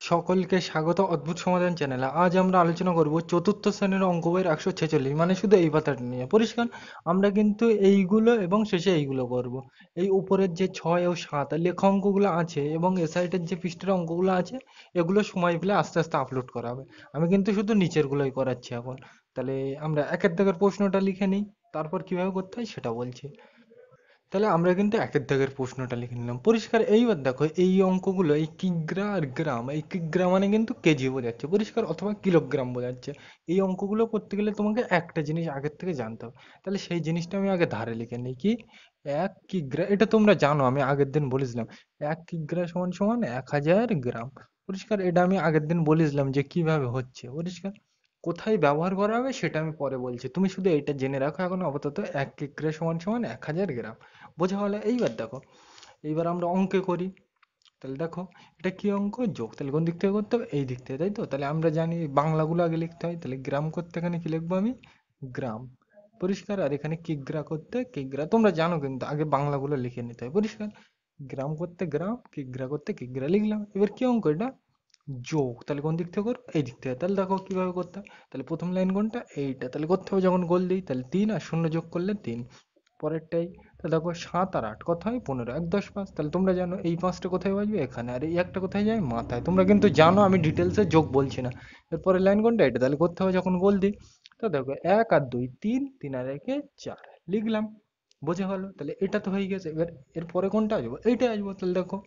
সকলকে স্বাগত অদ্ভুত সমাধান চ্যানেলে। আজ আমরা আলোচনা করব চতুর্থ শ্রেণীর অঙ্ক বইয়ের 146, মানে শুধু এই পাতাটা নিয়ে। পরিষ্কার? আমরা কিন্তু এইগুলো এবং শেষে এইগুলো করব। এই উপরের যে 6 ও 7 লেখা অঙ্কগুলো আছে এবং এ সাইডের যে পৃষ্ঠের অঙ্কগুলো আছে, এগুলো সময় পেলে আস্তে আস্তে আপলোড করা হবে। আমি কিন্তু শুধু নিচের গুলোই করাচ্ছি এখন। তাহলে আমরা একের দাগের প্রশ্নটা লিখে নিই, তারপর কিভাবে করতে হয় সেটা বলছি। তাহলে আমরা কিন্তু একের দাগের প্রশ্নটা লিখে নিলাম। পরিষ্কার? এইবার দেখো এই অঙ্কগুলো, এই কিগ্রা আর গ্রাম, এই কিগ্রা মানে কিন্তু কেজি বোঝাচ্ছে, পরিষ্কার, অথবা কিলোগ্রাম বোঝাচ্ছে। এই অঙ্কগুলো করতে গেলে তোমাকে একটা জিনিস আগের থেকে জানতে হবে। তাহলে সেই জিনিসটা আমি আগে ধারে লিখে নিই। কি? 1 কিগ্রা, এটা তোমরা জানো, আমি আগের দিন বলেছিলাম 1 কিগ্রা সমান সমান 1000 গ্রাম। পরিষ্কার? এটা আমি আগের দিন বলেছিলাম যে কিভাবে হচ্ছে। পরিষ্কার? কোথায় ব্যবহার করা হবে সেটা আমি পরে বলছি, তুমি শুধু এইটা জেনে রাখো এখন আপাতত 1 কিগ্রা সমান সমান 1000 গ্রাম। বোঝা হলো? এইবার দেখো, এইবার আমরা অঙ্কে করি। তাহলে দেখো, এটা কি অঙ্ক? যোগ। তাহলে কোন দিক থেকে করতে হবে? এই দিক থেকে, তাই তো? তাহলে আমরা জানি বাংলাগুলো আগে লিখতে হয়। তাহলে গ্রাম করতে এখানে কি লিখবো আমি? গ্রাম। পরিষ্কার? আর এখানে কিগ্রা করতে কিগ্রা, তোমরা জানো কিন্তু আগে বাংলাগুলো লিখে নিতে হয়। পরিষ্কার? গ্রাম করতে গ্রাম, কিগ্রা করতে কিগ্রা লিখলাম। এবার কি অঙ্ক এটা? যোগ। তাহলে কোন দিক থেকে করবো? এই দিক থেকে। তাহলে দেখো কিভাবে করতে হয়। তাহলে প্রথম লাইন কোনটা? এইটা। তাহলে করতে হবে যখন গোল দিই, তাহলে 3 আর 0 যোগ করলে 3। পরেরটাই। তাহলে দেখো 7 আর 8 কত হয়? 15। 1 10 5। তাহলে তোমরা জানো এই 5টা কোথায় বসবে? এখানে। আর এই একটা কোথায় যায়? মাথায়। তোমরা কিন্তু জানো, আমি ডিটেলসে যোগ বলছি না। এরপরে লাইন কোনটা? এটা। তাহলে করতে হবে যখন গোল দিই। তো দেখো 1 আর 2 3, 3 আর 1 4 লিখলাম। বোঝা গেল? তাহলে এটা তো হয়ে গেছে। এবার এরপরে কোনটা আসবো? এইটাই আসবো। তাহলে দেখো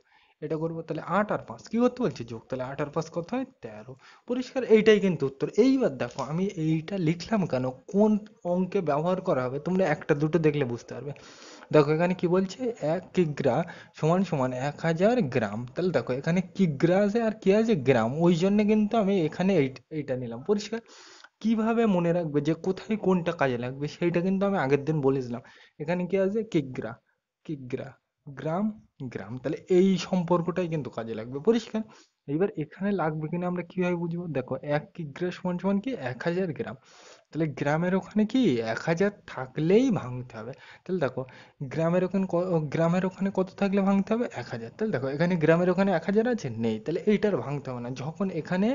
এটা করবো। তাহলে 8 আর 5 কি করতে বলছে? যোগ। তাহলে 8 আর 5 কত হয়? 13। পরিষ্কার? এইটাই কিন্তু উত্তর। এইবার দেখো আমি এইটা লিখলাম কেন, কোন অঙ্কে ব্যবহার করা হবে, তোমরা একটা দুটো দেখলে বুঝতে পারবে। দেখো এখানে কি বলছে? 1 কিগ্রা সমান সমান 1000 গ্রাম। তাহলে দেখো এখানে কিগ্রা আছে আর কি আছে? গ্রাম। ওই জন্য কিন্তু আমি এখানে এইটা নিলাম। পরিষ্কার? কিভাবে মনে রাখবে যে কোথায় কোনটা কাজে লাগবে সেইটা কিন্তু আমি আগের দিন বলেছিলাম। এখানে কি আছে? কিগ্রা, কিগ্রা, গ্রাম, গ্রাম। তাহলে এই সম্পর্কটাই কিন্তু কাজে লাগবে। পরিষ্কার? এবার এখানে লাগবে কিনা আমরা কিভাবে বুঝবো? দেখো 1 কিগ্রা সমান সমান কি? 1000 গ্রাম। তাহলে গ্রামের ওখানে কি 1000 থাকলেই ভাঙতে হবে। তাহলে দেখো গ্রামের ওখানে কত থাকলে ভাঙতে হবে? 1000। তাহলে দেখো এখানে গ্রামের ওখানে 1000 আছে? নেই। তাহলে এইটার ভাঙতে হবে না। যখন এখানে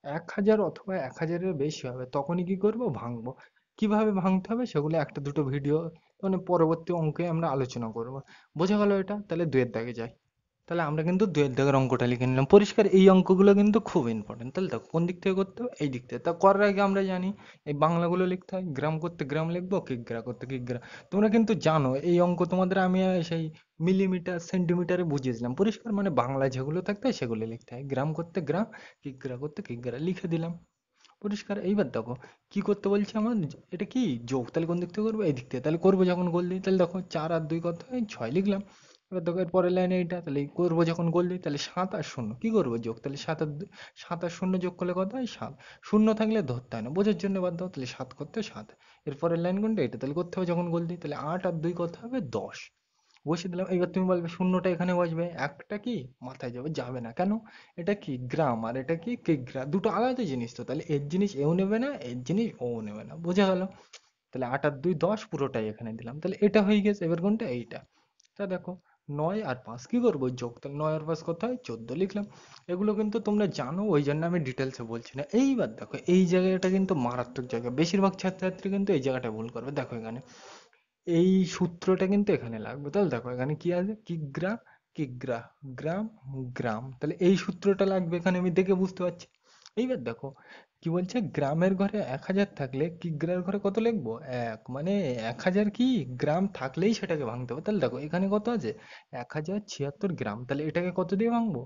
1000 অথবা 1000-এর বেশি হবে তখনই কি করব? ভাঙবো। কিভাবে ভাঙতে হবে সেগুলো একটা দুটো ভিডিও, মানে পরবর্তী অঙ্কে আমরা আলোচনা করব। বোঝা গেল এটা? তাহলে দুয়ের দাগে যাই। তাহলে আমরা কিন্তু দুয়ের দাগের অঙ্কটা লিখে নিলাম। পরিষ্কার? এই অঙ্কগুলো কিন্তু খুব ইম্পর্টেন্ট। তাহলে দেখো কোন দিক থেকে করতে হবে? এই দিক থেকে। তা করার আগে আমরা জানি এই বাংলাগুলো লিখতে হয়। গ্রাম করতে গ্রাম লিখবো, কিগ্রা করতে কিগ্রা। তোমরা কিন্তু জানো এই অঙ্ক তোমাদের আমি সেই মিলিমিটার সেন্টিমিটারে বুঝিয়েছিলাম। পরিষ্কার? মানে বাংলা যেগুলো থাকতে হয় সেগুলো লিখতে হয়। গ্রাম করতে গ্রাম, কিগ্রা করতে কিগ্রা লিখে দিলাম। পরিষ্কার? এইবার দেখো কি করতে বলছে আমার? এটা কি? যোগ। তাহলে কোন দিক থেকে করবো? এই দিক থেকে। তাহলে করবো যখন গোল দিই। তাহলে দেখো 4 আর 2 কত হয়? 6 লিখলাম। এবার দেখো এর পরের লাইনে এইটা। তাহলে এই করবো যখন গোল দিই। তাহলে 7 আর 0 কি করবো? যোগ। তাহলে 7 আর 0 যোগ করলে কত হয়? 7। শূন্য থাকলে ধরতে হয় না, বোঝার জন্য বাদ দাও। তাহলে 7 করতে 7। এর পরের লাইন কোনটা? এটা। তাহলে করতে হবে যখন গোল দিই। তাহলে 8 আর 2 কত হবে? 10 বসিয়ে দিলাম। এবার তুমি বলবে শূন্যটা এখানে বসবে, একটা কি মাথায় যাবে? যাবে না। কেন? এটা কি? গ্রাম, আর এটা কি? কিগ্রা। দুটো আলাদা জিনিস তো। তাহলে এর জিনিস এও নেবে না, এর জিনিস ও নেবে না। বোঝা গেল? তাহলে 8 আর 2 10 পুরোটাই এখানে দিলাম। তাহলে এটা হয়ে গেছে। এবার কোনটা? এইটা। তা দেখো 9 আর 5 কি করবো? যোগ। তাহলে 9 আর 5 কত হয়? 14 লিখলাম। এগুলো কিন্তু তোমরা জানো, ওই জন্য আমি ডিটেলসে বলছি না। এইবার দেখো এই জায়গাটা কিন্তু মারাত্মক জায়গা, বেশিরভাগ ছাত্রছাত্রী কিন্তু এই জায়গাটা ভুল করবে। দেখো এখানে এই সূত্রটা কিন্তু এখানে লাগবে। তাহলে দেখো এখানে কি আছে? কিগ্রা, কিগ্রা, গ্রাম, গ্রাম। তাহলে এই সূত্রটা লাগবে এখানে, আমি দেখে বুঝতে পারছি। এইবার দেখো কি বলছে? গ্রামের ঘরে 1000 থাকলে কিগ্রার ঘরে কত লিখবো? 1। মানে 1000 কি গ্রাম থাকলেই সেটাকে ভাঙতে হবে। তাহলে দেখো এখানে কত আছে? 1076 গ্রাম। তাহলে এটাকে কত দিয়ে ভাঙবো?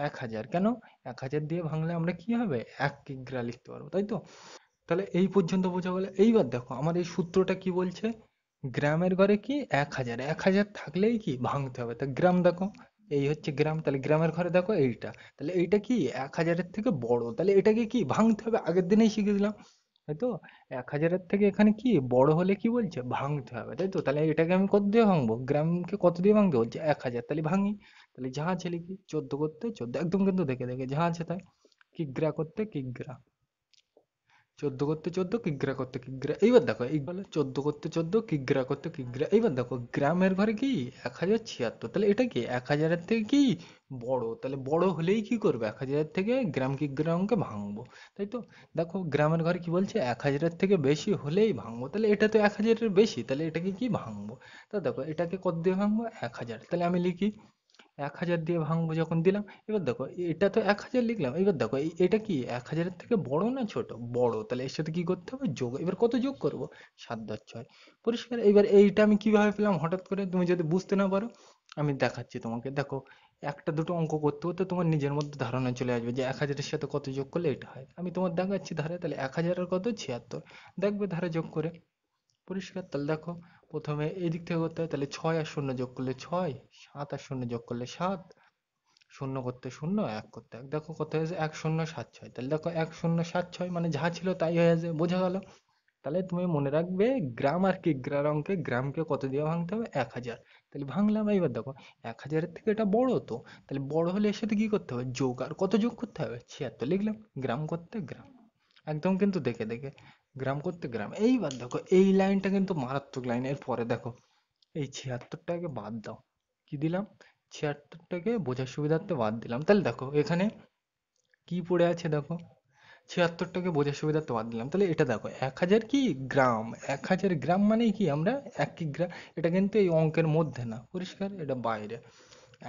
1000। কেন? 1000 দিয়ে ভাঙলে আমরা কি হবে? 1 কিগ্রা লিখতে পারবো, তাই তো? তাহলে এই পর্যন্ত বোঝা গেল। এইবার দেখো আমার এই সূত্রটা কি বলছে? গ্রামের ঘরে কি 1000, 1000 থাকলেই কি ভাঙতে হবে। তা গ্রাম দেখো, এই হচ্ছে গ্রাম। তাহলে গ্রামের ঘরে দেখো এইটা। তাহলে এইটা কি 1000-এর থেকে বড়, তাহলে এটাকে কি ভাঙতে হবে। আগের দিনেই শিখে দিলাম, তাই তো? 1000-এর থেকে এখানে কি বড় হলে কি বলছে? ভাঙতে হবে, তাই তো? তাহলে এটাকে আমি কত দিয়ে ভাঙবো? গ্রামকে কত দিয়ে ভাঙতে বলছে? 1000। তাহলে ভাঙি। তাহলে যা আছে লিখি। 14 করতে 14, একদম কিন্তু দেখে দেখে যা আছে তাই। কিগ্রা করতে কিগ্রা। চোদ্দ করতে চোদ্দ, কিগ্রা করতে কিগ্রা। এইবার দেখো এই বলে চোদ্দ করতে চোদ্দ, কিগ্রা করতে কিগ্রা। এইবার দেখো গ্রামের ঘরে কি 1076, তাহলে এটা কি 1000-এর থেকে কি বড়, তাহলে বড় হলেই কি করবে 1000-এর থেকে গ্রাম কিগ্রা অঙ্কে ভাঙবো, তাই তো। দেখো গ্রামের ঘরে কি বলছে 1000-এর থেকে বেশি হলেই ভাঙবো, তাহলে এটা তো 1000-এর বেশি, তাহলে এটাকে কি ভাঙবো। তা দেখো এটাকে কত দিয়ে ভাঙবো, 1000, তাহলে আমি লিখি 1000 দিয়ে ভাঙবো যখন দিলাম। এবার দেখো এটা তো 1000 লিখলাম, এবার দেখো এটা কি 1000-এর থেকে বড় না ছোট, বড়, তাহলে এর সাথে কি করতে হবে, যোগ। এবার কত যোগ করব, 7 + 6। পরিষ্কার। এবার এইটা আমি কিভাবে পেলাম হঠাৎ করে, তুমি যদি বুঝতে না পারো আমি দেখাচ্ছি তোমাকে। দেখো একটা দুটো অঙ্ক করতে করতে তোমার নিজের মধ্যে ধারণা চলে আসবে যে 1000-এর সাথে কত যোগ করলে এটা হয়। আমি তোমার দেখাচ্ছি ধারে, তাহলে 1000 আর কত 76, দেখবে ধারে যোগ করে। পরিষ্কার। তাহলে দেখো প্রথমে এই দিক থেকে করতে হয়, তাহলে 6 আর 0 যোগ করলে 6, 7 আর 0 যোগ করলে 7, শূন্য করতে শূন্য, এক করতে এক, দেখো কত হয়েছে 1076। তাহলে দেখো 1076 মানে যা ছিল তাই হয়ে যাবে, বোঝা গেল। তাহলে তুমি মনে রাখবে গ্রাম আর কিগ্রার অঙ্কে গ্রামকে কত দিয়ে ভাঙতে হবে, 1000। তাহলে ভাঙলাম। এইবার দেখো 1000-এর থেকে এটা বড় তো, তাহলে বড় হলে এর সাথে কি করতে হবে, যোগ। আর কত যোগ করতে হবে, 76 লিখলাম। গ্রাম করতে গ্রাম, একদম কিন্তু দেখে দেখে, গ্রাম করতে গ্রাম। এইবার দেখো এই লাইনটা কিন্তু মারাত্মক লাইন। এর পরে দেখো এই 76টাকে বাদ দাও, কি দিলাম, 76টাকে বোঝার সুবিধার্থে বাদ দিলাম। তাহলে দেখো এখানে কি পড়ে আছে, দেখো 76টাকে বোঝার সুবিধার্থে বাদ দিলাম। তাহলে এটা দেখো 1000 কি গ্রাম, 1000 গ্রাম মানে কি আমরা 1 কিগ্রা। এটা কিন্তু এই অঙ্কের মধ্যে না, পরিষ্কার, এটা বাইরে।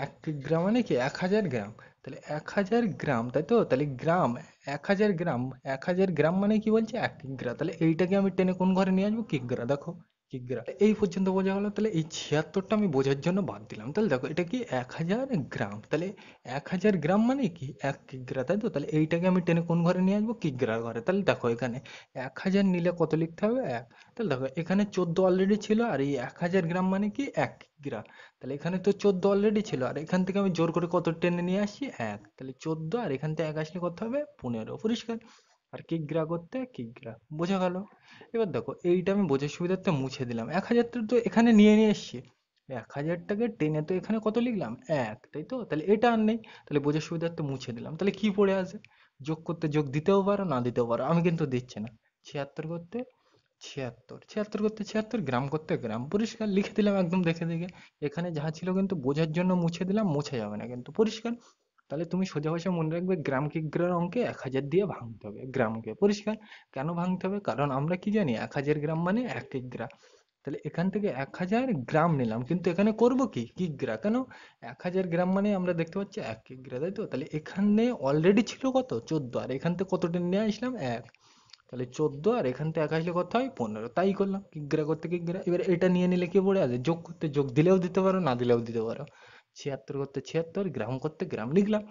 1 কিগ্রা মানে কি 1000 গ্রাম, তাহলে 1000 গ্রাম, তাই তো। তাহলে গ্রাম 1000 গ্রাম, 1000 গ্রাম মানে কি বলছে 1 কিগ্রা। তাহলে এইটাকে আমি টেনে কোন ঘরে নিয়ে আসবো, কিগ্রা। দেখো কিগ্রা এই পর্যন্ত বোঝা গেল। তাহলে এই 76টা আমি বোঝার জন্য বাদ দিলাম। তাহলে দেখো এটা কি 1000 গ্রাম, তাহলে 1000 গ্রাম মানে কি 1 কিগ্রা, তাই তো। তাহলে এইটাকে আমি টেনে কোন ঘরে নিয়ে আসবো, কিগ্রার ঘরে। তাহলে দেখো এখানে 1000 নিলে কত লিখতে হবে, এক। তাহলে দেখো এখানে 14 অলরেডি ছিল, আর এই 1000 গ্রাম মানে কি 1 কিগ্রা। তাহলে এখানে তো 14 অলরেডি ছিল, আর এখান থেকে আমি জোর করে কত টেনে নিয়ে আসছি, এক। তাহলে 14, আর এখান থেকে এক আসলে কত হবে, 15, পরিষ্কার। আর কিগ্রা করতে কিগ্রা, বোঝা গেল। এবার দেখো এইটা আমি বোঝার সুবিধার্থে মুছে দিলাম। 1000টা তো এখানে নিয়ে নিয়ে এসছি, 1000টাকে টেনে তো এখানে কত লিখলাম, এক, তাই তো। তাহলে এটা আর নেই, তাহলে বোঝার সুবিধার্থে মুছে দিলাম। তাহলে কি পড়ে আছে, যোগ করতে যোগ দিতেও পারো না দিতেও পারো, আমি কিন্তু দিচ্ছি না। 76 করতে 76, 76 করতে 76, গ্রাম করতে গ্রাম, পরিষ্কার, লিখে দিলাম একদম দেখে দেখে। এখানে যা ছিল কিন্তু বোঝার জন্য মুছে দিলাম, মুছে যাবে না কিন্তু, পরিষ্কার। তাহলে তুমি সোজা ভাষায় মনে রাখবে গ্রাম কিগ্রার অঙ্কে 1000 দিয়ে ভাঙতে হবে গ্রামকে, পরিষ্কার। কেন ভাঙতে হবে, কারণ আমরা কি জানি 1000 গ্রাম মানে 1 কিগ্রা। তাহলে এখান থেকে 1000 গ্রাম নিলাম, কিন্তু এখানে করব কি, কিগ্রা। কেন, 1000 গ্রাম মানে আমরা দেখতে পাচ্ছি 1 কিগ্রা, তাই তো। তাহলে এখানে অলরেডি ছিল কত 14, আর এখান থেকে কতটা নিয়ে আসলাম, এক। তাহলে 14, আর এখান থেকে এক আসলে কত হয়, 15, তাই করলাম, কিগ্রা করতে কিগ্রা। এবার এটা নিয়ে নিলে কি পড়ে আছে, যোগ করতে যোগ দিলেও দিতে পারো, না দিলেও দিতে পারো। 76 করতে 76, গ্রাম করতে গ্রাম, লিখলাম।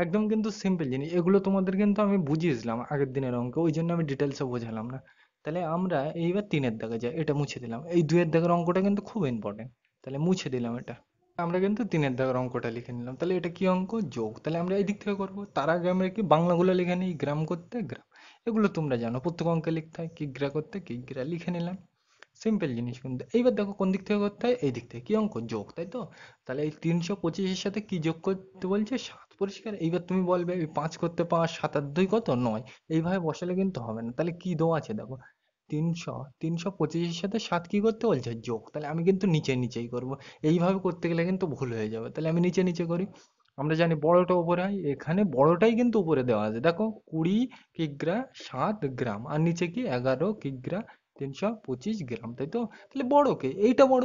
একদম কিন্তু সিম্পল জিনিস, এগুলো তোমাদের কিন্তু আমি বুঝিয়েছিলাম আগের দিনের অঙ্ক, ওই জন্য আমি ডিটেলসে বোঝালাম না। তাহলে আমরা এইবার 3-এর দাগে যাই, এটা মুছে দিলাম। এই 2-এর দাগের অঙ্কটা কিন্তু খুব ইম্পর্টেন্ট, তাহলে মুছে দিলাম এটা। আমরা কিন্তু 3-এর দাগের অঙ্কটা লিখে নিলাম। তাহলে এটা কি অঙ্ক, যোগ। তাহলে আমরা এই দিক থেকে করবো, তার আগে আমরা কি বাংলাগুলো লিখে নিই, গ্রাম করতে গ্রাম। এগুলো তোমরা জানো, প্রত্যেক অঙ্কে লিখতে হয়, কিগ্রা করতে কিগ্রা, লিখে নিলাম। সিম্পল জিনিস কিন্তু। এইবার দেখো কোন দিক থেকে করতে হয়, এই দিক থেকে, কি অঙ্ক, যোগ, তাই তো। তাহলে এই 325-এর সাথে কি যোগ করতে বলছে, 7, পরিষ্কার। এইবার তুমি বলবে এই 5 করতে 5, 7 আর 2 কত, 9। এইভাবে বসালে কিন্তু হবে না, তাহলে কি দেওয়া আছে দেখো, 325-এর সাথে 7 কি করতে বলছে, যোগ। তাহলে আমি কিন্তু নিচে নিচেই করব, এইভাবে করতে গেলে কিন্তু ভুল হয়ে যাবে। তাহলে আমি নিচে নিচে করি। আমরা জানি বড়টা উপরে হয়, এখানে বড়টাই কিন্তু উপরে দেওয়া আছে, দেখো 20 কিগ্রা 7 গ্রাম, আর নিচে কি 11 কিগ্রা 325 গ্রাম, তাই তো। তাহলে বড় কে, এইটা বড়,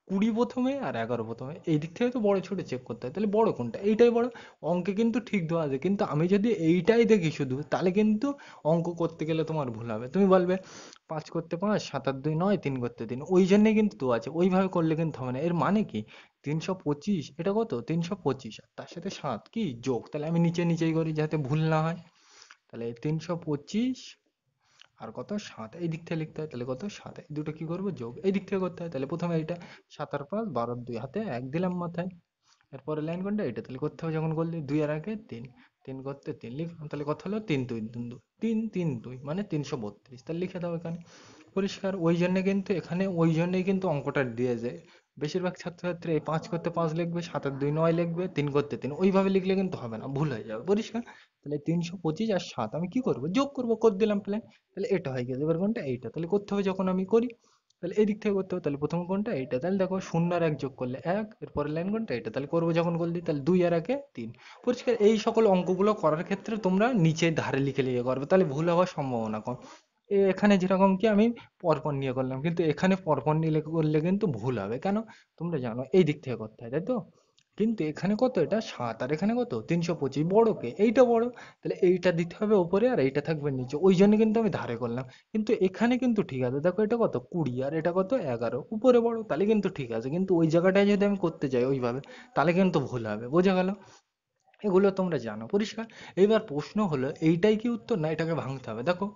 20 প্রথমে আর 11 প্রথমে, এই দিক থেকে তো বড় ছোট চেক করতে হয়। তাহলে বড় কোনটা, এইটাই বড়। অঙ্কে কিন্তু ঠিক দেওয়া আছে, কিন্তু আমি যদি এইটাই দেখি শুধু, তাহলে কিন্তু অঙ্ক করতে গেলে তোমার ভুল হবে। তুমি বলবে 5 করতে 5, 7 আর 2 9, 3 করতে 3, ওই জন্যই কিন্তু দেওয়া আছে, ওইভাবে করলে কিন্তু হবে না। এর মানে কি, 325, এটা কত 325, আর তার সাথে 7 কি যোগ। তাহলে আমি নিচে নিচেই করি যাতে ভুল না হয়। তাহলে 325 আর কত, 7, এই দিক থেকে লিখতে হয়, তাহলে কত 7, এই দুটো কি করবো, যোগ। এই দিক থেকে করতে হয়, তাহলে প্রথমে এটা 7 আর 5 12 আর 2, হাতে 1 দিলাম মাথায়। এরপরে লাইন কোনটা, এটা তাহলে করতে হবে যখন করলে 2 আর 1 3, 3 করতে 3 লিখলাম। তাহলে কত হলো, 3 2 3 2, 3 3 2 মানে 332, তাহলে লিখে দাও এখানে, পরিষ্কার। ওই জন্য কিন্তু এখানে, ওই জন্যই কিন্তু অঙ্কটা দিয়ে যায়। বেশিরভাগ ছাত্রছাত্রী এই 5 করতে 5 লিখবে, 7 আর 2 9 লিখবে, 3 করতে 3, ওইভাবে লিখলে কিন্তু হবে না, ভুল হয়ে যাবে, পরিষ্কার। তাহলে 325 আর 7 আমি কি করব, যোগ করব, করে দিলাম প্লেন। তাহলে এটা হয়ে গেছে। এবার কোনটা, এইটা। তাহলে করতে হবে যখন আমি করি, তাহলে এই দিক থেকে করতে হবে। তাহলে প্রথম কোনটা, এইটা। তাহলে দেখো 0 আর 1 যোগ করলে 1, এর পরের লাইন কোনটা, এটা। তাহলে করবো যখন করে দিই, তাহলে 2 আর 1 এ 3। পরিষ্কার। এই সকল অঙ্কগুলো করার ক্ষেত্রে তোমরা নিচে ধারে লিখে লিখে করবে, তাহলে ভুল হওয়ার সম্ভাবনা কম। এখানে যেরকম কি আমি পরপর নিয়ে করলাম, কিন্তু এখানে পরপর নিয়ে করলে কিন্তু ভুল হবে। কেন, তোমরা জানো এই দিক থেকে করতে হয়, তাই তো? কিন্তু এখানে কত, এটা 7, আর এখানে কত 325, বড় কে, এইটা বড়। তাহলে এইটা দিতে হবে উপরে আর এইটা থাকবে নিচে, ওই জন্য কিন্তু আমি ধারে করলাম। কিন্তু এখানে কিন্তু ঠিক আছে, দেখো এটা কত 20 আর এটা কত 11, উপরে বড়, তাহলে কিন্তু ঠিক আছে। কিন্তু ওই জায়গাটায় যদি আমি করতে যাই ওইভাবে, তাহলে কিন্তু ভুল হবে। বোঝা গেল? এগুলো তোমরা জানো, পরিষ্কার। এইবার প্রশ্ন হলো, এইটাই কি উত্তর, না এটাকে ভাঙতে হবে? দেখো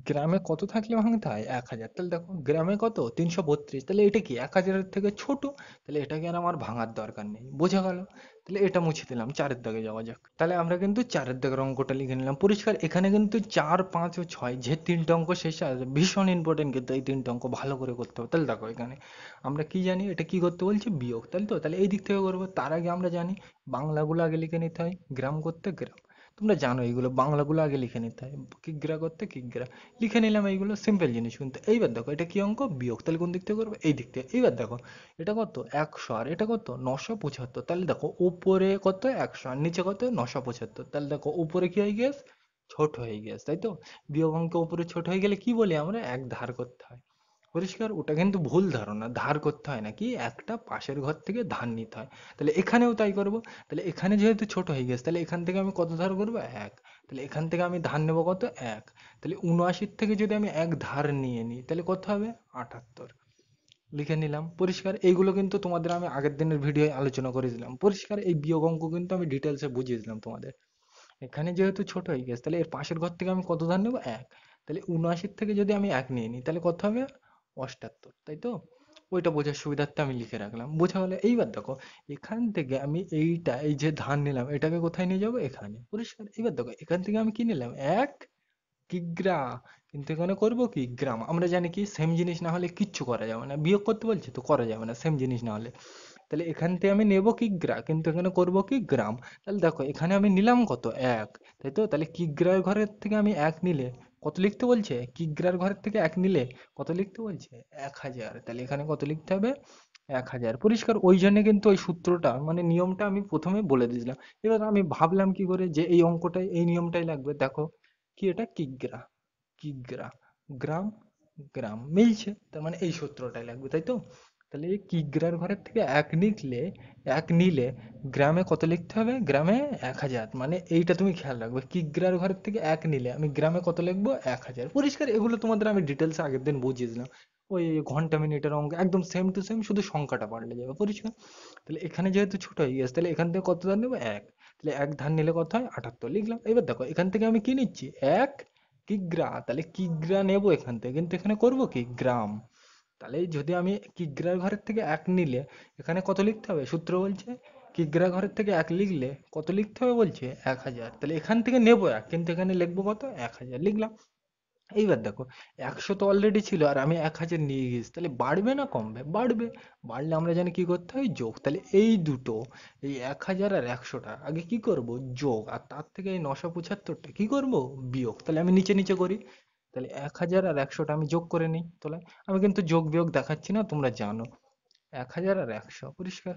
গ্রামে কত থাকলে ভাঙতে হয়, 1000। তাহলে দেখো গ্রামে কত 332, তাহলে এটা কি 1000-এর থেকে ছোট, তাহলে এটাকে আর আমার ভাঙার দরকার নেই। বোঝা গেল? তাহলে এটা মুছে দিলাম, 4-এর দাগে যাওয়া যাক। তাহলে আমরা কিন্তু 4-এর দাগের অঙ্কটা লিখে নিলাম, পরিষ্কার। এখানে কিন্তু 4, 5 ও 6 যে তিনটে অঙ্ক শেষে আসবে, ভীষণ ইম্পর্টেন্ট, কিন্তু এই তিনটে অঙ্ক ভালো করে করতে হবে। তাহলে দেখো এখানে আমরা কি জানি, এটা কি করতে বলছে, বিয়োগ, তাই তো? তাহলে এই দিক থেকে করবো। তার আগে আমরা জানি বাংলাগুলো আগে লিখে নিতে হয়, গ্রাম করতে গ্রাম। তোমরা জানো এইগুলো বাংলাগুলো আগে লিখে নিতে হয়, কিগ্রা করতে কিগ্রা। লিখে নিলাম, এইগুলো সিম্পল জিনিস। কিন্তু এইবার দেখো এটা কি অঙ্ক, বিয়োগ। তাহলে কোন দিক থেকে করবো, এই দিক থেকে। এইবার দেখো এটা কত 100 আর এটা কত 975। তাহলে দেখো উপরে কত 100 আর নিচে কত 975। তাহলে দেখো উপরে কি হয়ে গেছে, ছোট হয়ে গেছে, তাই তো? বিয়োগ অঙ্ক উপরে ছোট হয়ে গেলে কি বলি আমরা, এক ধার করতে হয়। পরিষ্কার। ওটা কিন্তু ভুল ধারণা, ধার করতে হয় না, কি একটা পাশের ঘর থেকে ধার নিতে হয়। তাহলে এখানেও তাই করব। তাহলে এখানে যেহেতু ছোট হয়ে গেছে, তাহলে এখান থেকে আমি কত ধার করবো, 1। তাহলে এখান থেকে আমি ধার নেবো কত, 1। তাহলে 79 থেকে যদি আমি 1 ধার নিয়ে নিই, তাহলে কত হবে, 78। লিখে নিলাম, পরিষ্কার। এইগুলো কিন্তু তোমাদের আমি আগের দিনের ভিডিও আলোচনা করে দিলাম, পরিষ্কার। এই বিয়োগ অঙ্ক কিন্তু আমি ডিটেলসে বুঝিয়ে দিলাম তোমাদের। এখানে যেহেতু ছোট হয়ে গেছে, তাহলে এর পাশের ঘর থেকে আমি কত ধার নেবো, 1। তাহলে 79 থেকে যদি আমি 1 নিয়ে নিই, তাহলে কত হবে, 78, তাই তো? ওইটা বোঝার সুবিধার্থে আমি লিখে রাখলাম। বোঝা গেলে? এইবার দেখো এখান থেকে আমি এইটা, এই যে ধার নিলাম, এটাকে কোথায় নিয়ে যাবো, এখানে, পরিষ্কার। এবার দেখো এখান থেকে আমি কি নিলাম, 1 কিগ্রা। কিন্তু এখানে করবো কি, গ্রাম। আমরা জানি কি সেম জিনিস না হলে কিচ্ছু করা যাবে না, বিয়োগ করতে বলছে তো করা যাবে না সেম জিনিস না হলে। তাহলে এখান থেকে আমি নেব কিগ্রা, কিন্তু এখানে করব কি, গ্রাম। তাহলে দেখো এখানে আমি নিলাম কত, 1, তাই তো? তাহলে কিগ্রার ঘরের থেকে আমি 1 নিলে কত লিখতে বলছে, কিগ্রার ঘরের থেকে 1 নিলে কত লিখতে বলছে, 1000। তাহলে এখানে কত লিখতে হবে, 1000, পরিষ্কার। ওই জন্য কিন্তু ওই সূত্রটা মানে নিয়মটা আমি প্রথমে বলে দিয়েছিলাম। এবার আমি ভাবলাম কি করে যে এই অঙ্কটাই এই নিয়মটাই লাগবে। দেখো কি, এটা কিগ্রা, কিগ্রা, গ্রাম, গ্রাম মিলছে, তার মানে এই সূত্রটাই লাগবে, তাই তো? তাহলে এই কিগ্রার ঘরের থেকে 1 নিলে, 1 নিলে গ্রামে কত লিখতে হবে, গ্রামে 1000। মানে এইটা তুমি খেয়াল রাখবে, কিগ্রার ঘরের থেকে 1 নিলে আমি গ্রামে কত লিখবো, 1000, পরিষ্কার। এগুলো তোমাদের আমি ডিটেলস আগের দিন বুঝিয়ে দিলাম। ওই ঘন্টা মিনিটের অঙ্ক একদম সেম টু সেম, শুধু সংখ্যাটা পাল্টে যাবে, পরিষ্কার। তাহলে এখানে যেহেতু ছোট হয়ে গেছে, তাহলে এখান থেকে কত ধার নেবো, 1। তাহলে 1 ধার নিলে কত হয়, 78 লিখলাম। এবার দেখো এখান থেকে আমি কি নিচ্ছি, 1 কিগ্রা। তাহলে কিগ্রা নেবো এখান থেকে, কিন্তু এখানে করব কি, গ্রাম। তাহলে যদি আমি কিগ্রার ঘরের থেকে 1 নিলে এখানে কত লিখতে হবে, সূত্র বলছে কিগ্রা ঘরের থেকে 1 লিখলে কত লিখতে হবে বলছে, 1000। তাহলে এখান থেকে নেবো 1, কিন্তু এখানে লিখবো কত, 1000 লিখলাম। এইবার দেখো 100 তো অলরেডি ছিল আর আমি 1000 নিয়ে গেছি, তাহলে বাড়বে না কমবে, বাড়বে। বাড়লে আমরা জানি কি করতে হয়, যোগ। তাহলে এই দুটো, এই 1000 আর 100টা আগে কি করব, যোগ। আর তার থেকে এই 975টা কি করব, বিয়োগ। তাহলে আমি নিচে নিচে করি। তাহলে 1000 আর 100টা আমি যোগ করে নিই। তাহলে আমি কিন্তু যোগ বিয়োগ দেখাচ্ছি না, তোমরা জানো। 1000 আর 100, পরিষ্কার।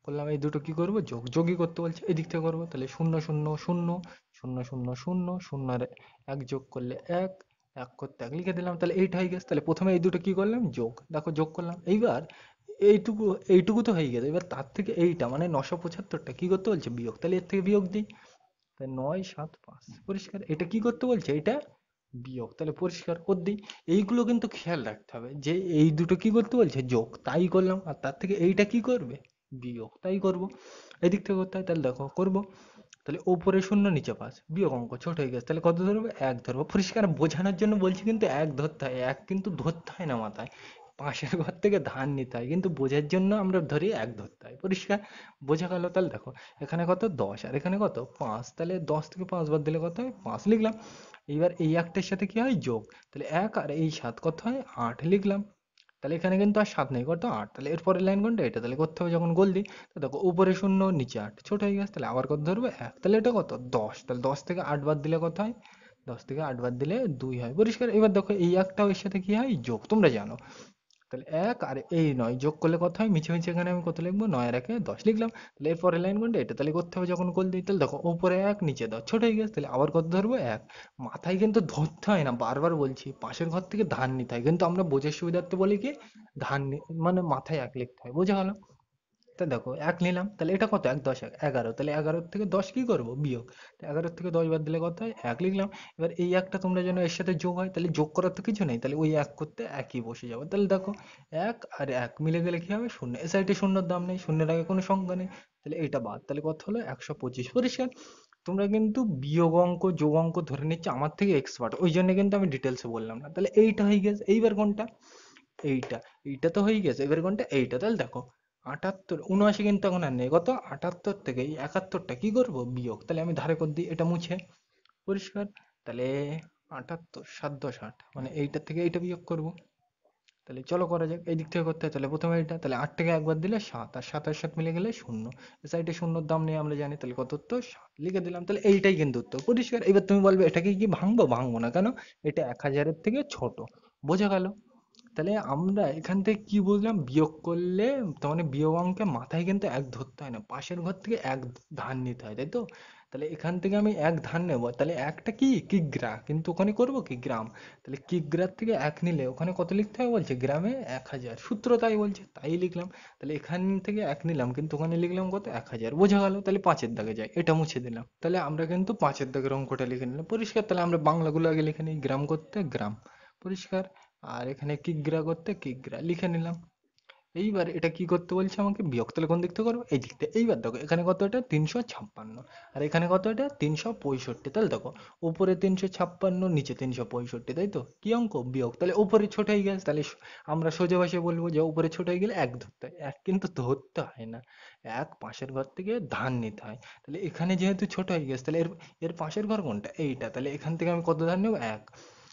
করলাম, এই দুটো কি করব, যোগ। যোগই করতে বলছে, এদিক থেকে করবো। তাহলে 0 0 0 0 0 0 0 আর 1 যোগ করলে 1, 1 করতে 1 লিখে দিলাম। তাহলে এইটা হয়ে গেছে। তাহলে প্রথমে এই দুটো কি করলাম, যোগ। দেখো যোগ করলাম। এইবার এইটুকু, এইটুকু তো হয়ে গেছে। এবার তার থেকে এইটা মানে 975টা কি করতে বলছে, বিয়োগ। তাহলে এর থেকে বিয়োগ দিই। তাই 9 7 5, পরিষ্কার। এটা কি করতে বলছে, এটা বিয়োগ। তাহলে পরিষ্কার করে দিই। এইগুলো কিন্তু খেয়াল রাখতে হবে যে এই দুটো কি করতে বলছে, যোগ, তাই করলাম। আর তার থেকে এইটা কি করবে, বিয়োগ, তাই করব। এদিক থেকে করতে হয়, তাহলে দেখো করব। তাহলে ওপরে 0 নিচে 5, বিয়োগ অঙ্ক ছোট হয়ে গেছে। তাহলে কত ধরবো, 1 ধরবো। পরিষ্কার বোঝানোর জন্য বলছি, কিন্তু 1 ধরতে হয়। 1 কিন্তু ধরতে হয় না মাথায়, পাশের ঘর থেকে ধার নিতে হয়, কিন্তু বোঝার জন্য আমরা ধরি 1 ধরতে হয়, পরিষ্কার। বোঝা গেল? তাহলে দেখো এখানে কত 10 আর এখানে কত 5, তাহলে 10 থেকে 5 বাদ দিলে কত হয়, 5 লিখলাম। এইবার এই একটার সাথে কি হয়, যোগ। তাহলে 1 আর এই 7 কত হয়, 8 লিখলাম। তাহলে এখানে কিন্তু আর 7 নেই, কত 8, তাহলে এরপরের লাইন কোনটা, এটা তাহলে করতে হবে যখন গোল দিই। তো দেখো উপরে 0 নিচে 8, ছোট হয়ে গেছে, তাহলে আবার কত ধরবো 1, তাহলে এটা কত 10, তাহলে 10 থেকে 8 বাদ দিলে কত হয়, 10 থেকে 8 বাদ দিলে 2 হয়, পরিষ্কার। এবার দেখো এই একটাও এর সাথে কি হয়, যোগ, তোমরা জানো। তাহলে 1 আর এই 9 যোগ করলে কত হয়, মিছে মিছে এখানে আমি কত লিখবো, 9 আর 1 এ 10 লিখলাম। তাহলে এর পরের লাইন কোনটা, এটা তাহলে করতে হবে যখন গোল দিই। তাহলে দেখো উপরে 1 নিচে 10, ছোট হয়ে গেছে, তাহলে আবার কত ধরবো 1। মাথায় কিন্তু ধরতে হয় না, বারবার বলছি, পাশের ঘর থেকে ধান নিতে হয়, কিন্তু আমরা বোঝার সুবিধার্থে বলি কি মানে মাথায় 1 লিখতে হয়, বোঝা গেল। তা দেখো 1 নিলাম, তাহলে এটা কত, 1 10 11, তাহলে 11 থেকে 10 কি করব, বিয়োগ। 11 থেকে 10 বাদ দিলে কত হয়, 1 লিখলাম। এবার এই একটা তোমরা যেন এর সাথে যোগ হয়, তাহলে যোগ করার তো কিছু নেই, তাহলে ওই 1 করতে একই বসে যাবে। তাহলে দেখো 1 আর 1 মিলে গেলে কি হবে, শূন্য, এ সাইডে শূন্যর দাম নেই, শূন্যের আগে কোনো সংখ্যা নেই, তাহলে এটা বাদ, তাহলে কত হলো 125, পরিষ্কার। তোমরা কিন্তু বিয়োগ অঙ্ক যোগ অঙ্ক ধরে নিচ্ছে আমার থেকে এক্সপার্ট, ওই জন্য কিন্তু আমি ডিটেলসে বললাম না। তাহলে এইটা হয়ে গেছে, এইবার কোনটা, এইটা, এইটা তো হয়ে গেছে, এবার কোনটা, এইটা। তাহলে দেখো 78, 79 কিন্তু এখন আর নেই, কত 78 থেকে এই 71টা কি করব, বিয়োগ, তাহলে আমি ধারে করে দিই, এটা মুছে, পরিষ্কার। তাহলে 78 7 10 8, মানে এইটা থেকে এইটা বিয়োগ করব। তাহলে চলো করা যাক, এই দিক থেকে করতে হয়, তাহলে প্রথমে এটা, তাহলে 8 থেকে একবার দিলে 7, আর 7 আর 7 মিলে গেলে শূন্য, সাইডে শূন্যর দাম নেই আমরা জানি, তাহলে কত উত্তর 7 লিখে দিলাম। তাহলে এইটাই কিন্তু উত্তর, পরিষ্কার। এবার তুমি বলবে এটাকে কি ভাঙবো, ভাঙবো না কেন, এটা 1000-এর থেকে ছোট, বোঝা গেল। তাহলে আমরা এখান থেকে কি বুঝলাম, বিয়োগ করলে, তার মানে বিয়োগ অঙ্কে মাথায় কিন্তু 1 ধরতে হয় না, পাশের ঘর থেকে 1 ধার নিতে হয়, তাই তো। তাহলে এখান থেকে আমি 1 ধার নেব, তাহলে একটা কি কিগ্রা, কিন্তু ওখানে করব কি গ্রাম, তাহলে কিগ্রার থেকে 1 নিলে ওখানে কত লিখতে হবে বলছে, গ্রামে 1000, সূত্র তাই বলছে, তাই লিখলাম। তাহলে এখান থেকে 1 নিলাম, কিন্তু ওখানে লিখলাম কত 1000, বোঝা গেল। তাহলে 5-এর দাগে যাই, এটা মুছে দিলাম, তাহলে আমরা কিন্তু 5-এর দাগের অঙ্কটা লিখে নিলাম, পরিষ্কার। তাহলে আমরা বাংলাগুলো আগে লিখে নিই, গ্রাম করতে গ্রাম, পরিষ্কার। আর এখানে কিগ্রা করতে কিগ্রা লিখে নিলাম। এইবার এটা কি করতে বলছে আমাকে, বিয়োগ, তাহলে কোন দিক থেকে করবো, এই দিক থেকে। এইবার দেখো এখানে কত, এটা 356, আর এখানে কত, এটা 365, তাহলে দেখো উপরে 356, নিচে 365, তাই তো, কি অঙ্ক, বিয়োগ। তাহলে উপরে ছোট হয়ে গেছে, তাহলে আমরা সোজা ভাষায় বলবো যে উপরে ছোট হয়ে গেলে 1 ধরতে হয়, 1 কিন্তু ধরতে হয় না, 1 পাশের ঘর থেকে ধার নিতে হয়। তাহলে এখানে যেহেতু ছোট হয়ে গেছে, তাহলে এর এর পাশের ঘর কোনটা, এইটা, তাহলে এখান থেকে আমি কত ধার নেবো, 1।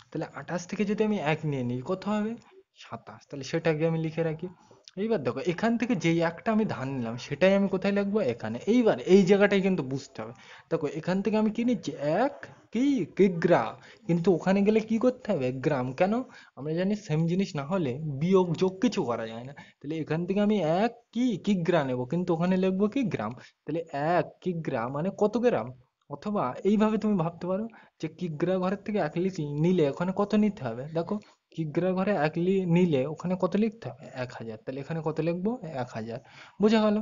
তাহলে 28 থেকে যদি আমি 1 নিয়ে নিই, কত হবে, 27, তাহলে সেটাকে আমি লিখে রাখি। এইবার দেখো এখান থেকে যেই একটা আমি ধার নিলাম, সেটাই আমি কোথায় লিখবো, এখানে। এইবার এই জায়গাটাই কিন্তু বুঝতে হবে। দেখো এখান থেকে আমি কি নিচ্ছি, 1 কি কিগ্রা, কিন্তু ওখানে গেলে কি করতে হবে, গ্রাম, কেন, আমরা জানি সেম জিনিস না হলে বিয়োগ যোগ কিছু করা যায় না। তাহলে এখান থেকে আমি 1 কি কিগ্রা নেবো, কিন্তু ওখানে লিখবো কি গ্রাম। তাহলে 1 কিগ্রা মানে কত গ্রাম, অথবা এইভাবে তুমি ভাবতে পারো যে কিগ্রা ঘরের থেকে 1 নিলে ওখানে কত নিতে হবে, দেখো কিগ্রা ঘরে 1 নিলে ওখানে কত লিখতে হবে, 1000, তাহলে এখানে কত লিখবো, 1000, বোঝা গেল।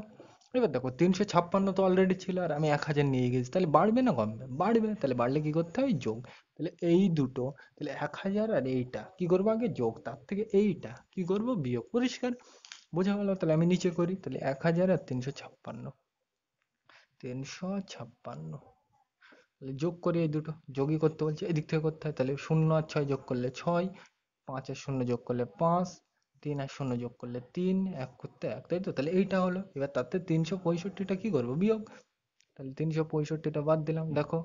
এবার দেখো 356 তো অলরেডি ছিল, আর আমি 1000 নিয়ে গেছি, তাহলে বাড়বে না কমবে, বাড়বে, তাহলে বাড়লে কি করতে হয়, যোগ। তাহলে এই দুটো, তাহলে 1000 আর এইটা কি করবো, আগে যোগ, তার থেকে এইটা কি করবো, বিয়োগ, পরিষ্কার, বোঝা গেল। তাহলে আমি নিচে করি, তাহলে 1000 আর 356, 356, তাহলে যোগ করি, এই দুটো যোগই করতে বলছে, এদিক থেকে করতে হয়, তাহলে 0 আর 6 যোগ করলে 6, 5 আর 0 যোগ করলে 5, 3 আর 0 যোগ করলে 3, 1 করতে 1, তাই তো। তাহলে এইটা হলো, এবার তাতে 365টা কি করবো, বিয়োগ, তাহলে 365টা বাদ দিলাম। দেখো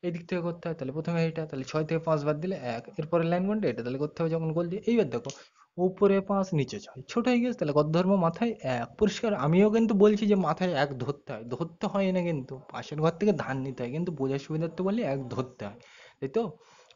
এই দিক থেকে করতে হয়, তাহলে প্রথমে এইটা, তাহলে 6 থেকে 5 বাদ দিলে 1, এরপরে লাইন কোনটা, এটা, তাহলে করতে হবে যখন গোল দিয়ে। এইবার দেখো উপরে 5 নিচে 6, ছোট হয়ে গেছে, তাহলে কত ধরবো, মাথায় 1, পরিষ্কার। আমিও কিন্তু বলছি যে মাথায় 1 ধরতে হয়, ধরতে হয় না কিন্তু, পাশের ঘর থেকে ধার নিতে হয়, কিন্তু বোঝার সুবিধার্থে বলি 1 ধরতে হয়, তাই তো।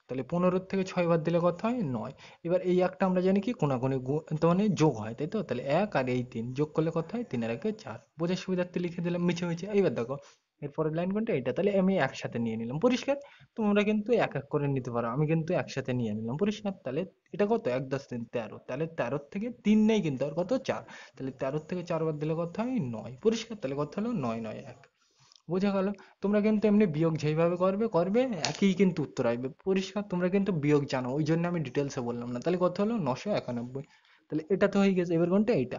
তাহলে 15 থেকে 6 বাদ দিলে কত হয়, 9। এবার এই একটা আমরা জানি কি কোনাকুনি তার মানে যোগ হয়, তাই তো। তাহলে 1 আর এই 3 যোগ করলে কত হয়, 3 আর 1 4, বোঝার সুবিধার্থে লিখে দিলাম মিছে মিছে। এইবার দেখো এরপরের লাইন কোনটা, এটা, তাহলে আমি একসাথে নিয়ে নিলাম, পরিষ্কার। তোমরা কিন্তু এক এক করে নিতে পারো, আমি কিন্তু একসাথে নিয়ে নিলাম, পরিষ্কার। তাহলে এটা কত, 1 10 3 13, তাহলে 13 থেকে 3 নেই কিন্তু, আর কত 4, তাহলে 13 থেকে 4 বাদ দিলে কত হয়, 9, পরিষ্কার। তাহলে কত হলো, 9 9 1, বোঝা গেল। তোমরা কিন্তু এমনি বিয়োগ যেইভাবে করবে করবে, একই কিন্তু উত্তর আসবে, পরিষ্কার। তোমরা কিন্তু বিয়োগ জানো, ওই জন্য আমি ডিটেলসে বললাম না। তাহলে কত হলো, 991, তাহলে এটা তো হয়ে গেছে। এবার কোনটা, এইটা,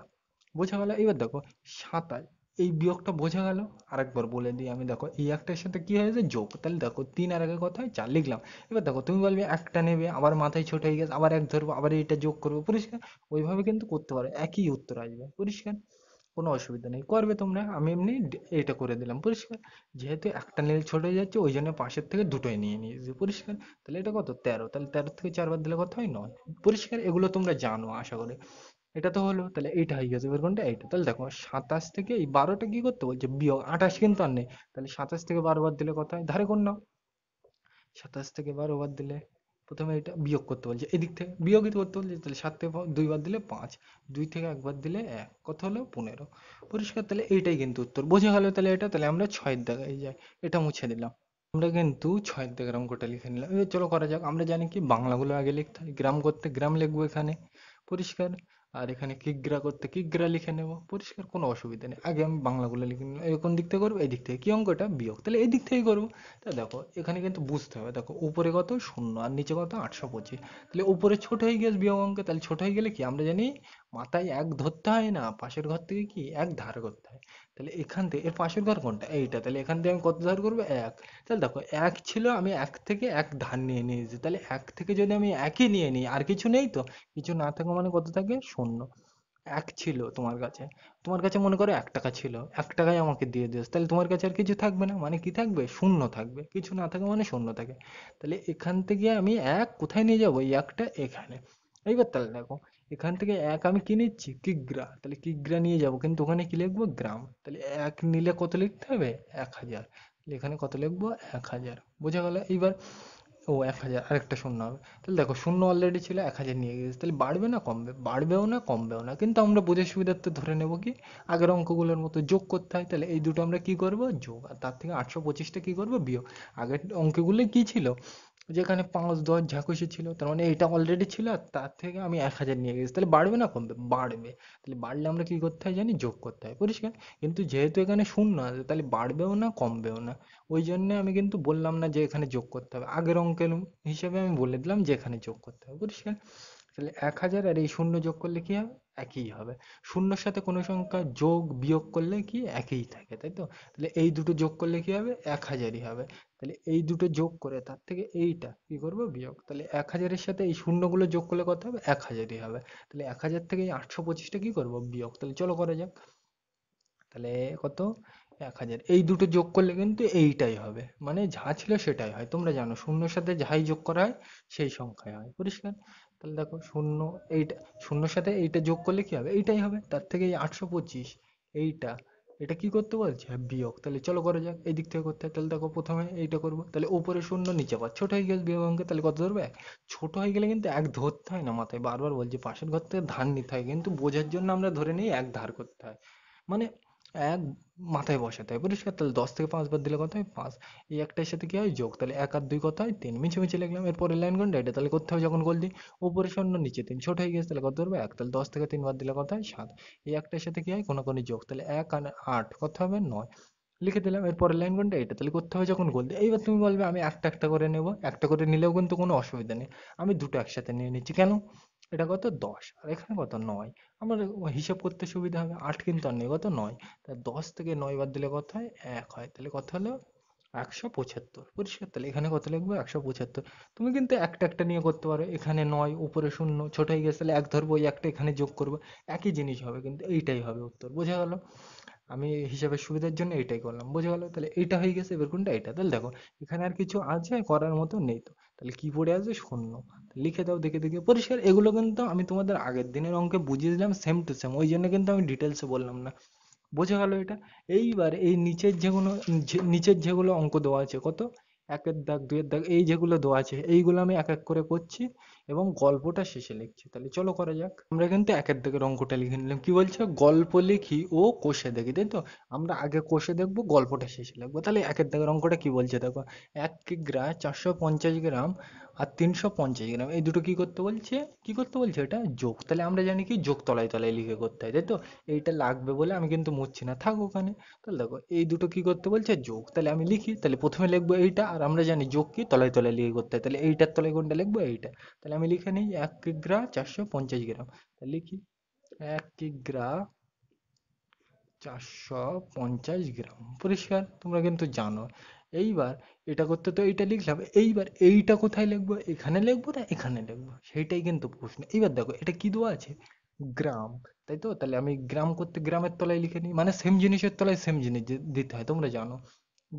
বোঝা গেল। এবার দেখো 27, এই বিয়োগটা বোঝা গেল। আরেকবার বলে দিই আমি, দেখো এই একটার সাথে কি হয়েছে, যোগ, তাহলে দেখো 3 আর আগে কত হয়, 4 লিখলাম। এবার দেখো তুমি বলবে একটা নেবে, আবার মাথায় ছোট হয়ে গেছে, আবার 1 ধরবো, আবার এইটা যোগ করবো, পরিষ্কার। ওইভাবে কিন্তু করতে পারো, একই উত্তর আসবে, পরিষ্কার, কোনো অসুবিধা নেই, করবে তোমরা। আমি এমনি এটা করে দিলাম, পরিষ্কার। যেহেতু একটা নীল ছোট হয়ে যাচ্ছে, ওই জন্য পাশের থেকে দুটোই নিয়ে নিয়েছি, পরিষ্কার। তাহলে এটা কত, 13, তাহলে 13 থেকে 4 বাদ দিলে কত হয়, 9, পরিষ্কার। এগুলো তোমরা জানো আশা করি। এটা তো হলো, তাহলে এইটা হয়ে গেছে, এবার কোনটা এইটা। তাহলে দেখো 27 থেকে এই 12টা কি করতে বলছে, বিয়োগ। 28 কিন্তু আর নেই, তাহলে 27 থেকে 12 বাদ দিলে কত হয়, ধারে কোণ নাও। 27 থেকে 12 বাদ দিলে, প্রথমে এটা বিয়োগ করতে বলছে, এদিক থেকে বিয়োগই তো করতে বলছে, তাহলে 7 থেকে 2 বাদ দিলে 5, 2 থেকে 1 বাদ দিলে 1, কত হলো 15। পরিষ্কার, তাহলে এইটাই কিন্তু উত্তর, বোঝা গেল তাহলে এটা। তাহলে আমরা 6 দাগায় যাই, এটা মুছে দিলাম। আমরা কিন্তু 6 দাগের অঙ্কটা লিখে নিলাম। এবার চলো করা যাক। আমরা জানি কি বাংলাগুলো আগে লিখতে হয়, গ্রাম করতে গ্রাম লিখবো এখানে, পরিষ্কার। আর এখানে কিগ্রা করতে কিগ্রা লিখে নেব, পরিষ্কার, কোনো অসুবিধা নেই। আগে আমি বাংলাগুলো লিখে নিলাম। কোন দিক থেকে করবো, এই দিক থেকে। কি অঙ্কটা, বিয়োগ, তাহলে এই দিক থেকেই করবো। তা দেখো এখানে কিন্তু বুঝতে হবে, দেখো উপরে কত 0 আর নিচে কত 825, তাহলে উপরে ছোট হয়ে গেছে বিয়োগ অঙ্কে। তাহলে ছোট হয়ে গেলে কি আমরা জানি মাথায় এক ধরতে হয় না, পাশের ঘর থেকে কি এক ধার করতে হয়। তাহলে এখান থেকে এর পাশের ঘর কোনটা, এইটা, তাহলে এখান থেকে আমি কত ধার করবো, এক। তাহলে দেখো এক ছিল, আমি এক থেকে এক ধার নিয়ে নিয়েছি, তাহলে এক থেকে যদি আমি একই নিয়ে নিই, আর কিছু নেই তো, কিছু না থাকা মানে কত থাকে, 0। এক ছিল তোমার কাছে, তোমার কাছে মনে করো 1 টাকা ছিল, 1 টাকাই আমাকে দিয়ে দিয়েছে, তাহলে তোমার কাছে আর কিছু থাকবে না, মানে কি থাকবে, শূন্য থাকবে। কিছু না থাকে মানে শূন্য থাকে। তাহলে এখান থেকে আমি এক কোথায় নিয়ে যাবো, এই একটা এখানে। এইবার তাহলে দেখো এখান থেকে এক আমি কি নিচ্ছি, কিগ্রা, তাহলে কিগ্রা নিয়ে যাব, কিন্তু ওখানে কি লিখবো, গ্রাম। তাহলে এক নিলে কত লিখতে হবে, 1000। তাহলে এখানে কত লিখবো, 1000, বোঝা গেল। এইবার ও 1000, আরেকটা শূন্য হবে। তাহলে দেখো শূন্য অলরেডি ছিল, 1000 নিয়ে গেছে, তাহলে বাড়বে না কমবে, বাড়বেও না কমবেও না, কিন্তু আমরা বুঝে সুবিধার্থে ধরে নেব কি আগের অঙ্কগুলোর মতো যোগ করতে হয়। তাহলে এই দুটো আমরা কি করব, যোগ, আর তার থেকে 825টা কি করব, বিয়োগ। আগের অঙ্কগুলো কি ছিল, যেখানে 5 10 যা খুশি ছিল, তার মানে এটা অলরেডি ছিল, আর তার থেকে আমি 1000 নিয়ে গেছি, তাহলে বাড়বে না কমবে, বাড়বে। তাহলে বাড়লে আমরা কি করতে হয় জানি, যোগ করতে হয়, পরিষ্কার। কিন্তু যেহেতু এখানে শূন্য আছে, তাহলে বাড়বেও না কমবেও না, ওই জন্য আমি কিন্তু বললাম না যে এখানে যোগ করতে হবে, আগের অঙ্কের হিসেবে আমি বলে দিলাম যে এখানে যোগ করতে হবে, পরিষ্কার। তাহলে 1000 আর এই শূন্য যোগ করলে কি হবে, একই হবে। শূন্যর সাথে কোনো সংখ্যা যোগ বিয়োগ করলে কি একই থাকে, তাই তো। তাহলে এই দুটো যোগ করলে কি হবে, 1000ই হবে। তাহলে এই দুটো যোগ করে তার থেকে এইটা কি করবো, বিয়োগ। তাহলে 1000-এর সাথে এই শূন্যগুলো যোগ করলে কত হবে, 1000ই হবে। তাহলে 1000 থেকে এই 825টা কি করবো, বিয়োগ। তাহলে চলো করা যাক। তাহলে কত, 1000, এই দুটো যোগ করলে কিন্তু এইটাই হবে, মানে যা ছিল সেটাই হয়, তোমরা জানো শূন্যর সাথে যাই যোগ করা হয় সেই সংখ্যায় হয়, পরিষ্কার। তাহলে দেখো শূন্য, এইটা শূন্যর সাথে এইটা যোগ করলে কি হবে, এইটাই হবে। তার থেকে এই 825, এইটা, এটা কি করতে বলছে, বিয়োগ। তাহলে চলো করা যাক, এই দিক থেকে করতে হয়। তাহলে দেখো প্রথমে এইটা করবো, তাহলে উপরে শূন্য নিচে 5, ছোট হয়ে গেছে বিয়োগ অঙ্কে, তাহলে কত ধরবে, এক। ছোট হয়ে গেলে কিন্তু এক ধরতে হয় না মাথায়, বারবার বলছি পাশের ঘর থেকে ধার নিতে হয়, কিন্তু বোঝার জন্য আমরা ধরে নিই এক ধার করতে হয়, মানে এক মাথায় বসাতে হয়, পরিষ্কার। তাহলে 10 থেকে 5 বাদ দিলে কত হয়, 5। এই একটার সাথে কি হয়, যোগ, তাহলে 1 আর 2 কত হয়, 3, মিছে মিছে লিখলাম। এরপরে লাইন কোনটা, এটা, তাহলে করতে হবে যখন গোল দিই, উপরে শূন্য নিচে 3, ছোট হয়ে গেছে, তাহলে কত ধরবে, 1। তাহলে 10 থেকে 3 বাদ দিলে কত হয়, 7। এই একটার সাথে কি হয়, কোনাকুনি যোগ, তাহলে 1 আর 8 কত হবে, 9, লিখে দিলাম। এরপরে লাইন কোনটা, এটা, তাহলে করতে হবে যখন গোল দিই। এইবার তুমি বলবে আমি একটা একটা করে নেব, একটা করে নিলেও কিন্তু কোনো অসুবিধা নেই, আমি দুটো একসাথে নিয়ে নিচ্ছি, কেন, এটা কত 10 আর এখানে কত 9, আমার হিসাব করতে সুবিধা হবে। 8 কিন্তু আর নেই, কত 9, তা 10 থেকে 9 বাদ দিলে কত হয়, 1 হয়, তাহলে কত হলো, 175, পরিষ্কার। তাহলে এখানে কত লিখবো, 175। তুমি কিন্তু একটা একটা নিয়ে করতে পারো, এখানে 9, উপরে শূন্য, ছোট হয়ে গেছে, তাহলে এক ধরবো, ওই একটা এখানে যোগ করবো, একই জিনিস হবে, কিন্তু এইটাই হবে উত্তর, বোঝা গেল। আমি হিসাবের সুবিধার জন্য এইটাই করলাম, বোঝা গেল। তাহলে এইটা হয়ে গেছে, এবার কোনটা, এটা। তাহলে দেখো এখানে আর কিছু আছে করার মতো নেই তো, তাহলে কি পড়ে আছে, শূন্য। লিখে দাও দেখে দেখে, পরিষ্কার। এগুলো কিন্তু আমি তোমাদের আগের দিনের অঙ্কে বুঝিয়ে দিলাম সেম টু সেম, ওই জন্য কিন্তু আমি ডিটেলসে বললাম না, বোঝা গেল এটা। এইবার এই নিচের যেগুলো, নিচের যেগুলো অঙ্ক দেওয়া আছে, কত, একের দাগ দুইয়ের দাগ, এই যেগুলো দেওয়া আছে এইগুলো আমি এক এক করে করছি এবং গল্পটা শেষে লিখছি। তাহলে চলো করা যাক। আমরা কিন্তু একের দাগের অঙ্কটা লিখে নিলাম, কি বলছে, গল্প লিখি ও কোষে দেখি, তাই তো। আমরা আগে কোষে দেখবো, গল্পটা শেষে লিখবো। তাহলে একের দাগের অঙ্কটা কি বলছে দেখো, 1 কিগ্রা 450 গ্রাম আর 350 গ্রাম, এই দুটো কি করতে বলছে, কি করতে বলছে, এটা যোগ। তাহলে আমরা জানি কি যোগ তলায় তলায় লিখে করতে হয়, তাই তো। এইটা লাগবে বলে আমি কিন্তু মুছছি না, থাক ওখানে। তাহলে দেখো এই দুটো কি করতে বলছে, যোগ। তাহলে আমি লিখি, তাহলে প্রথমে লিখবো এইটা, আর আমরা জানি যোগ কি তলায় তলায় লিখে করতে হয়, তাহলে এইটার তলায় কোনটা লিখবো, এইটা। তাহলে আমি লিখে নিই 1 কিগ্রা 450 গ্রাম, তাহলে লিখি 1 কিগ্রা 450 গ্রাম, পরিষ্কার, তোমরা কিন্তু জানো। এইবার এটা করতে তো এইটা লিখলাম, এইবার এইটা কোথায় লিখবো, এখানে লিখবো না এখানে লিখবো, সেইটাই কিন্তু প্রশ্ন। এইবার দেখো এটা কি দেওয়া আছে, গ্রাম, তাই তো। তাহলে আমি গ্রাম করতে গ্রামের তলায় লিখে নিই, মানে সেম জিনিসের তলায় সেম জিনিস দিতে হয়, তোমরা জানো।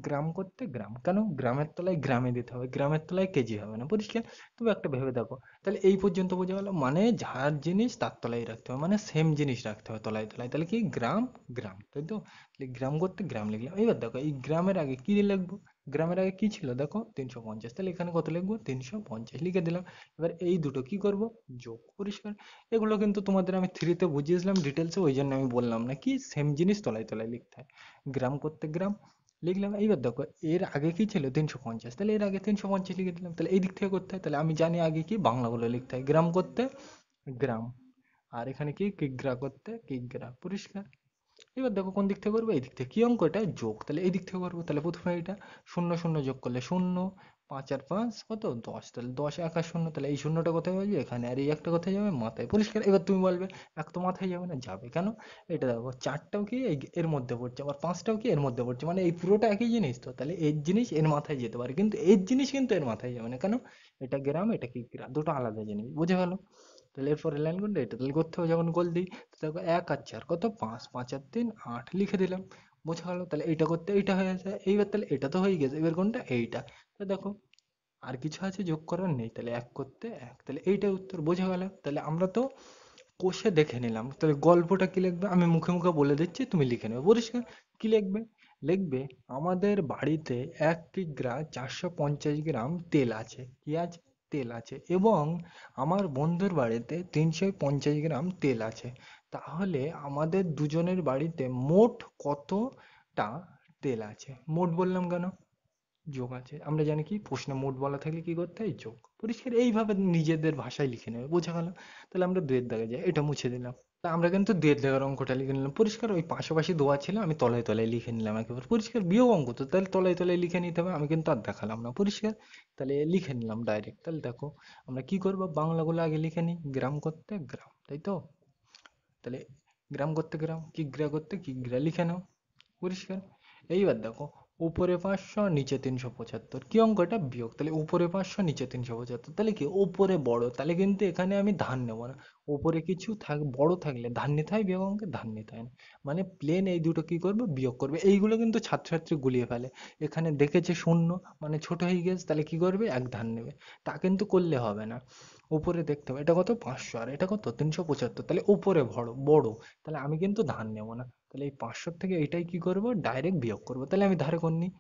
গ্রাম করতে গ্রাম, কেন গ্রামের তলায় গ্রামে দিতে হবে, গ্রামের তলায় কেজি হবে না, পরিষ্কার? তুমি একটা ভেবে দেখো, তাহলে এই পর্যন্ত বোঝা গেল, মানে যার জিনিস তার তলায় রাখতে হবে, মানে সেম জিনিস রাখতে হবে তলায় তলায়, তাহলে কি গ্রাম গ্রাম, তাই তো? তাহলে গ্রাম করতে গ্রাম লিখলাম। এবার দেখো এই গ্রামের আগে কি লিখবো, গ্রামের আগে কি ছিল দেখো 350, তাহলে এখানে কত লিখবো 350 লিখে দিলাম। এবার এই দুটো কি করব, যোগ, পরিষ্কার? এগুলো কিন্তু তোমাদের আমি থ্রিতে বুঝিয়েছিলাম ডিটেলসে, ওই জন্য আমি বললাম না, কি সেম জিনিস তলায় তলায় লিখতে হয়। গ্রাম করতে গ্রাম লিখলাম। এইবার দেখো এর আগে কি ছিল 350, তাহলে এর আগে 350 লিখে দিলাম। তাহলে এই দিক থেকে করতে হয়, তাহলে আমি জানি আগে কি বাংলাগুলো লিখতে হয়, গ্রাম করতে গ্রাম, আর এখানে কি কিগ্রা করতে কিগ্রা, পরিষ্কার? এবার দেখো কোন দিক থেকে করবো, এই দিক থেকে, কি অঙ্ক এটা যোগ, তাহলে এই দিক থেকে করবো। তাহলে প্রথমে এটা শূন্য শূন্য যোগ করলে শূন্য, 5 আর 5 কত 10, তাহলে 10 এক আর শূন্য, তাহলে এই শূন্যটা কোথায় যাবে এখানে, আর এই একটা কোথায় যাবে মাথায়, পরিষ্কার? এবার তুমি বলবে এক তো মাথায় যাবে না, যাবে কেন? এটা দেখো চারটাও কি এর মধ্যে পড়ছে, আবার পাঁচটাও কি এর মধ্যে পড়ছে, মানে এই পুরোটা একই জিনিস তো, তাহলে এর জিনিস এর মাথায় যেতে পারে, কিন্তু এর জিনিস কিন্তু এর মাথায় যাবে না, কেন? এটা গ্রাম, এটা কি গ্রাম, দুটো আলাদা জিনিস, বুঝে গেল? তাহলে এরপরে লাইন কোনটা, এটা তাহলে করতে হবে যখন গোল দিই, তো দেখো 1 আর 4 কত 5, 5 আর 3 8 লিখে দিলাম, বোঝা গেল? তাহলে এইটা করতে এইটা হয়ে গেছে, এইবার তাহলে এটা তো হয়ে গেছে, এবার কোনটা এইটা, তো দেখো আর কিছু আছে যোগ করার নেই, তাহলে এক করতে এক, তাহলে এইটাই উত্তর, বোঝা গেল? তাহলে আমরা তো কষে দেখে নিলাম, তাহলে গল্পটা কি লিখবে আমি মুখে মুখে বলে দিচ্ছি, তুমি লিখে নেবে, পরিষ্কার? কি লিখবে, লিখবে আমাদের বাড়িতে 1 কিগ্রা 450 গ্রাম তেল আছে, কি আছে, তেল আছে, এবং আমার বন্ধুর বাড়িতে 350 গ্রাম তেল আছে, তাহলে আমাদের দুজনের বাড়িতে মোট কতটা তেল আছে? মোট বললাম কেন, যোগ আছে, আমরা জানি কি প্রশ্নে মোট বলা থাকলে কি করতে হয়, যোগ, পরিষ্কার? এইভাবে নিজেদের ভাষায় লিখে নেবে, বোঝা গেল? তাহলে আমরা দুয়ের দাগে যাই, এটা মুছে দিলাম। তা আমরা কিন্তু দুয়ের দাগের অঙ্কটা লিখে নিলাম, পরিষ্কার? ওই পাশাপাশি দেওয়া ছিল, আমি তলায় তলায় লিখে নিলাম একেবারে, পরিষ্কার? বিয়োগ অঙ্ক তো, তাহলে তলায় তলায় লিখে নিতে হবে, আমি কিন্তু আর দেখালাম না, পরিষ্কার? তাহলে লিখে নিলাম ডাইরেক্ট। তাহলে দেখো আমরা কি করবো, বাংলাগুলো আগে লিখে নিই, গ্রাম করতে গ্রাম, তাই তো? তাহলে গ্রাম করতে গ্রাম, কিগ্রা করতে কিগ্রা লিখে নাও, পরিষ্কার? এইবার দেখো উপরে 500 নিচে 375, কি অঙ্ক এটা, বিয়োগ, তাহলে উপরে 500 নিচে 375, তাহলে কি উপরে বড়, তাহলে কিন্তু এখানে আমি ধান নেবো না, উপরে কিছু বড় থাকলে ধান নিতে হয়, বিয়োগ অঙ্কে ধান নিতে হয় না, মানে প্লেন এই দুটো কি করবে, বিয়োগ করবে। এইগুলো কিন্তু ছাত্রছাত্রী গুলিয়ে ফেলে, এখানে দেখেছে শূন্য মানে ছোট হয়ে গেছে, তাহলে কি করবে এক ধান নেবে, তা কিন্তু করলে হবে না, উপরে দেখতে হবে এটা কত 500 আর এটা কত 375, তাহলে উপরে বড় বড়, তাহলে আমি কিন্তু ধান নেবো না, তাহলে এই 500 থেকে এটাই কি করব, ডাইরেক্ট বিয়োগ করব, তাহলে আমি ধারে করে নিই,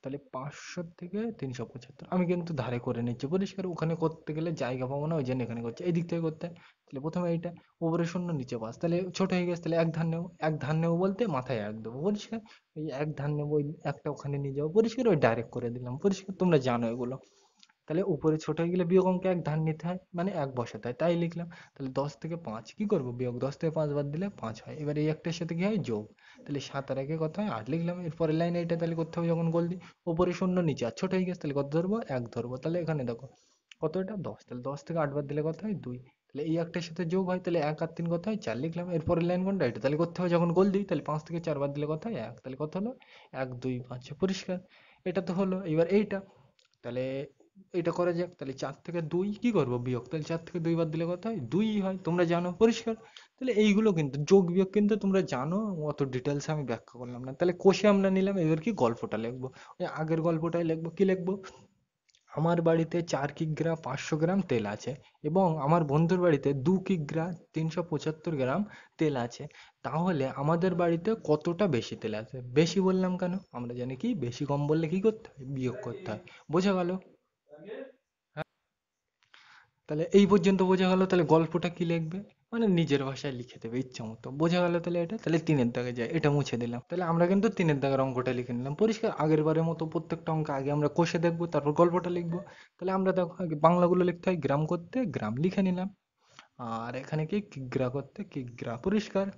তাহলে 500 থেকে 375 আমি কিন্তু ধারে করে নিচ্ছি, পরিষ্কার? ওখানে করতে গেলে জায়গা পাবো না, ওই জন্য এখানে করছি, এই দিক থেকে করতে হয়। তাহলে প্রথমে এইটা উপরে শূন্য নিচে 5, তাহলে ছোট হয়ে গেছে, তাহলে এক ধান নেবো, এক ধান নেবো বলতে মাথায় এক দেবো, পরিষ্কার? এই এক ধান নেবো, ওই একটা ওখানে নিয়ে যাবো, পরিষ্কার? ওই ডাইরেক্ট করে দিলাম, পরিষ্কার? তোমরা জানো এগুলো। তাহলে উপরে ছোট হয়ে গেলে বিয়োগ অঙ্কে এক ধান নিতে হয়, মানে এক বসাতে হয়, তাই লিখলাম। তাহলে 10 থেকে 5 কি করব, বিয়োগ, 10 থেকে 5 বাদ দিলে 5 হয়, এবার এই একটার সাথে কি হয়, যোগ, তাহলে 7 আর একে কত হয় 8 লিখলাম। এরপরের লাইনে এটা তাহলে করতে হবে যখন গোল দিই, উপরে শূন্য নিচে আর ছোট হয়ে গেছে, তাহলে কত ধরবো, এক ধরবো, তাহলে এখানে দেখো কত, এটা 10, তাহলে 10 থেকে 8 বাদ দিলে কত হয় 2, তাহলে এই একটার সাথে যোগ হয়, তাহলে 1 আর 3 কত হয় 4 লিখলাম। এরপরের লাইন কোনটা, এটা তাহলে করতে হবে যখন গোল দিই, তাহলে 5 থেকে 4 বাদ দিলে কত হয় 1, তাহলে কত হলো 1 2 5, পরিষ্কার? এটা তো হলো, এবার এইটা তাহলে এটা করা যাক, তাহলে 4 থেকে 2 কি করব, বিয়োগ, তাহলে 4 থেকে 2 বাদ দিলে কত হয় 2 হয়, তোমরা জানো, পরিষ্কার? তাহলে এইগুলো কিন্তু যোগ বিয়োগ কিন্তু তোমরা জানো, অত ডিটেলসে আমি ব্যাখ্যা করলাম না। তাহলে কোষে আমরা নিলাম, এবার কি গল্পটা লিখবো, ওই আগের গল্পটাই লিখবো, কি লিখবো, আমার বাড়িতে 4 কিগ্রা 500 গ্রাম তেল আছে, এবং আমার বন্ধুর বাড়িতে 2 কিগ্রা 375 গ্রাম তেল আছে, তাহলে আমাদের বাড়িতে কতটা বেশি তেল আছে? বেশি বললাম কেন, আমরা জানি কি বেশি কম বললে কি করতে হয়, বিয়োগ করতে হয়, বোঝা গেল? তাহলে এই পর্যন্ত বোঝা গেল, তাহলে গল্পটা কি লিখবে, মানে নিজের ভাষায় লিখে দেবে ইচ্ছা মতো, বোঝা গেল? তাহলে এটা তাহলে তিনের দাগে যায়, এটা মুছে দিলাম, তাহলে আমরা কিন্তু তিনের দাগের অঙ্কটা লিখে নিলাম, পরিষ্কার? আগের বারের মতো প্রত্যেকটা অঙ্ক আগে আমরা কষে দেখবো, তারপর গল্পটা লিখবো। তাহলে আমরা দেখো আগে বাংলাগুলো লিখতে হয়, গ্রাম করতে গ্রাম লিখে নিলাম, আর এখানে কি কিগ্রা করতে কিগ্রা, পরিষ্কার?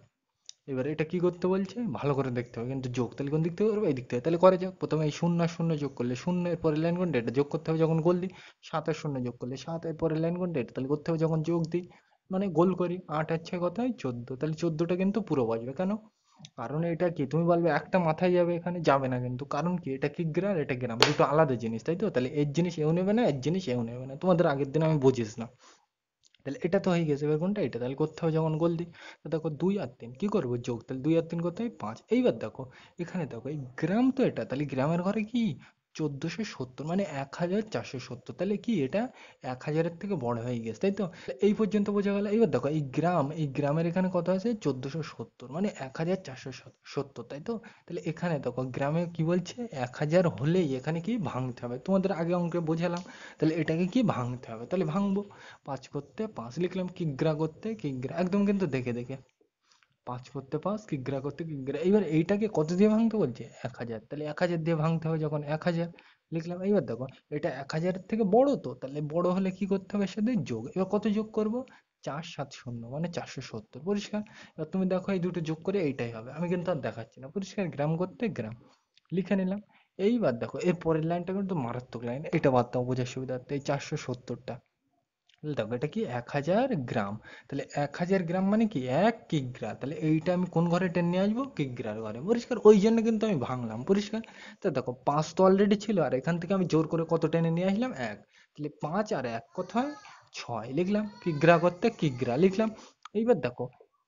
এবার এটা কি করতে বলছে ভালো করে দেখতে হবে, কিন্তু যোগ তাহলে কোন দিক থেকে করবো, এই দিক থেকে, তাহলে করে যাক। প্রথমে এই শূন্য আর শূন্য যোগ করলে শূন্য, এর পরের লাইন কোনটা, এটা যোগ করতে হবে যখন গোল দিই। 7 আর শূন্য যোগ করলে 7, এর পরের লাইন কোনটা, এটা তাহলে করতে হবে যখন যোগ দিই, মানে গোল করি। 8 আর 6 কত হয় 14, তাহলে 14টা কিন্তু পুরো বসবে, কেন? কারণ এটা কি, তুমি বলবে একটা মাথায় যাবে, এখানে যাবে না কিন্তু, কারণ কি এটা কিগ্রা আর এটা গ্রাম, দুটো আলাদা জিনিস, তাই তো? তাহলে এর জিনিস এও নেবে না, এর জিনিস এও নেবে না, তোমাদের আগের দিন আমি বুঝিয়েছিলাম। তাহলে এটা তো হয়ে গেছে, এবার কোনটা এটা, তাহলে করতে হবে যখন গোল দিই। তো দেখো 2 আর 3 কি করবো, যোগ, তাহলে 2 আর 3 করতে হবে 5। এইবার দেখো এখানে দেখো এই গ্রাম তো এটা, তাহলে গ্রামের ঘরে কি 1470 মানে 1470, তাহলে কি এটা 1000-এর থেকে বড় হয়ে গেছে, তাই তো? এই পর্যন্ত বোঝা গেল। এবার দেখো এই গ্রাম, এই গ্রামের এখানে কত আছে 1470 মানে 1470, তাই তো? তাহলে এখানে দেখো গ্রামে কি বলছে 1000 হলেই এখানে কি ভাঙতে হবে, তোমাদের আগে অঙ্কে বোঝালাম। তাহলে এটাকে কি ভাঙতে হবে, তাহলে ভাঙবো। 5 করতে 5 লিখলাম, কিগ্রা করতে কিগ্রা, একদম কিন্তু দেখে দেখে। 5 করতে 5, কিগ্রা করতে কিগ্রা। এইবার এইটাকে কত দিয়ে ভাঙতে বলছে 1000, তাহলে 1000 দিয়ে ভাঙতে হবে যখন 1000 লিখলাম। এইবার দেখো এটা 1000-এর থেকে বড়, তো তাহলে বড় হলে কি করতে হবে, এর সাথে যোগ। এবার কত যোগ করব, 470 মানে 470, পরিষ্কার। এবার তুমি দেখো এই দুটো যোগ করে এইটাই হবে, আমি কিন্তু আর দেখাচ্ছি না, পরিষ্কার। গ্রাম করতে গ্রাম লিখে নিলাম। এইবার দেখো এর পরের লাইনটা কিন্তু মারাত্মক লাইন, এটা বাদ দাও বোঝার সুবিধার্থে, এই 470টা। তাহলে দেখো এটা কি 1000 গ্রাম, তাহলে 1000 গ্রাম মানে কি 1 কিগ্রা, তাহলে এইটা আমি কোন ঘরে টেনে নিয়ে আসবো, কিগ্রার ঘরে, পরিষ্কার। ওই জন্য কিন্তু আমি ভাঙলাম, পরিষ্কার। তো দেখো 5 তো অলরেডি ছিল, আর এখান থেকে আমি জোর করে কত টেনে নিয়ে আসলাম 1, তাহলে 5 আর 1 কত হয় 6 লিখলাম, কিগ্রা করতে কিগ্রা লিখলাম। এইবার দেখো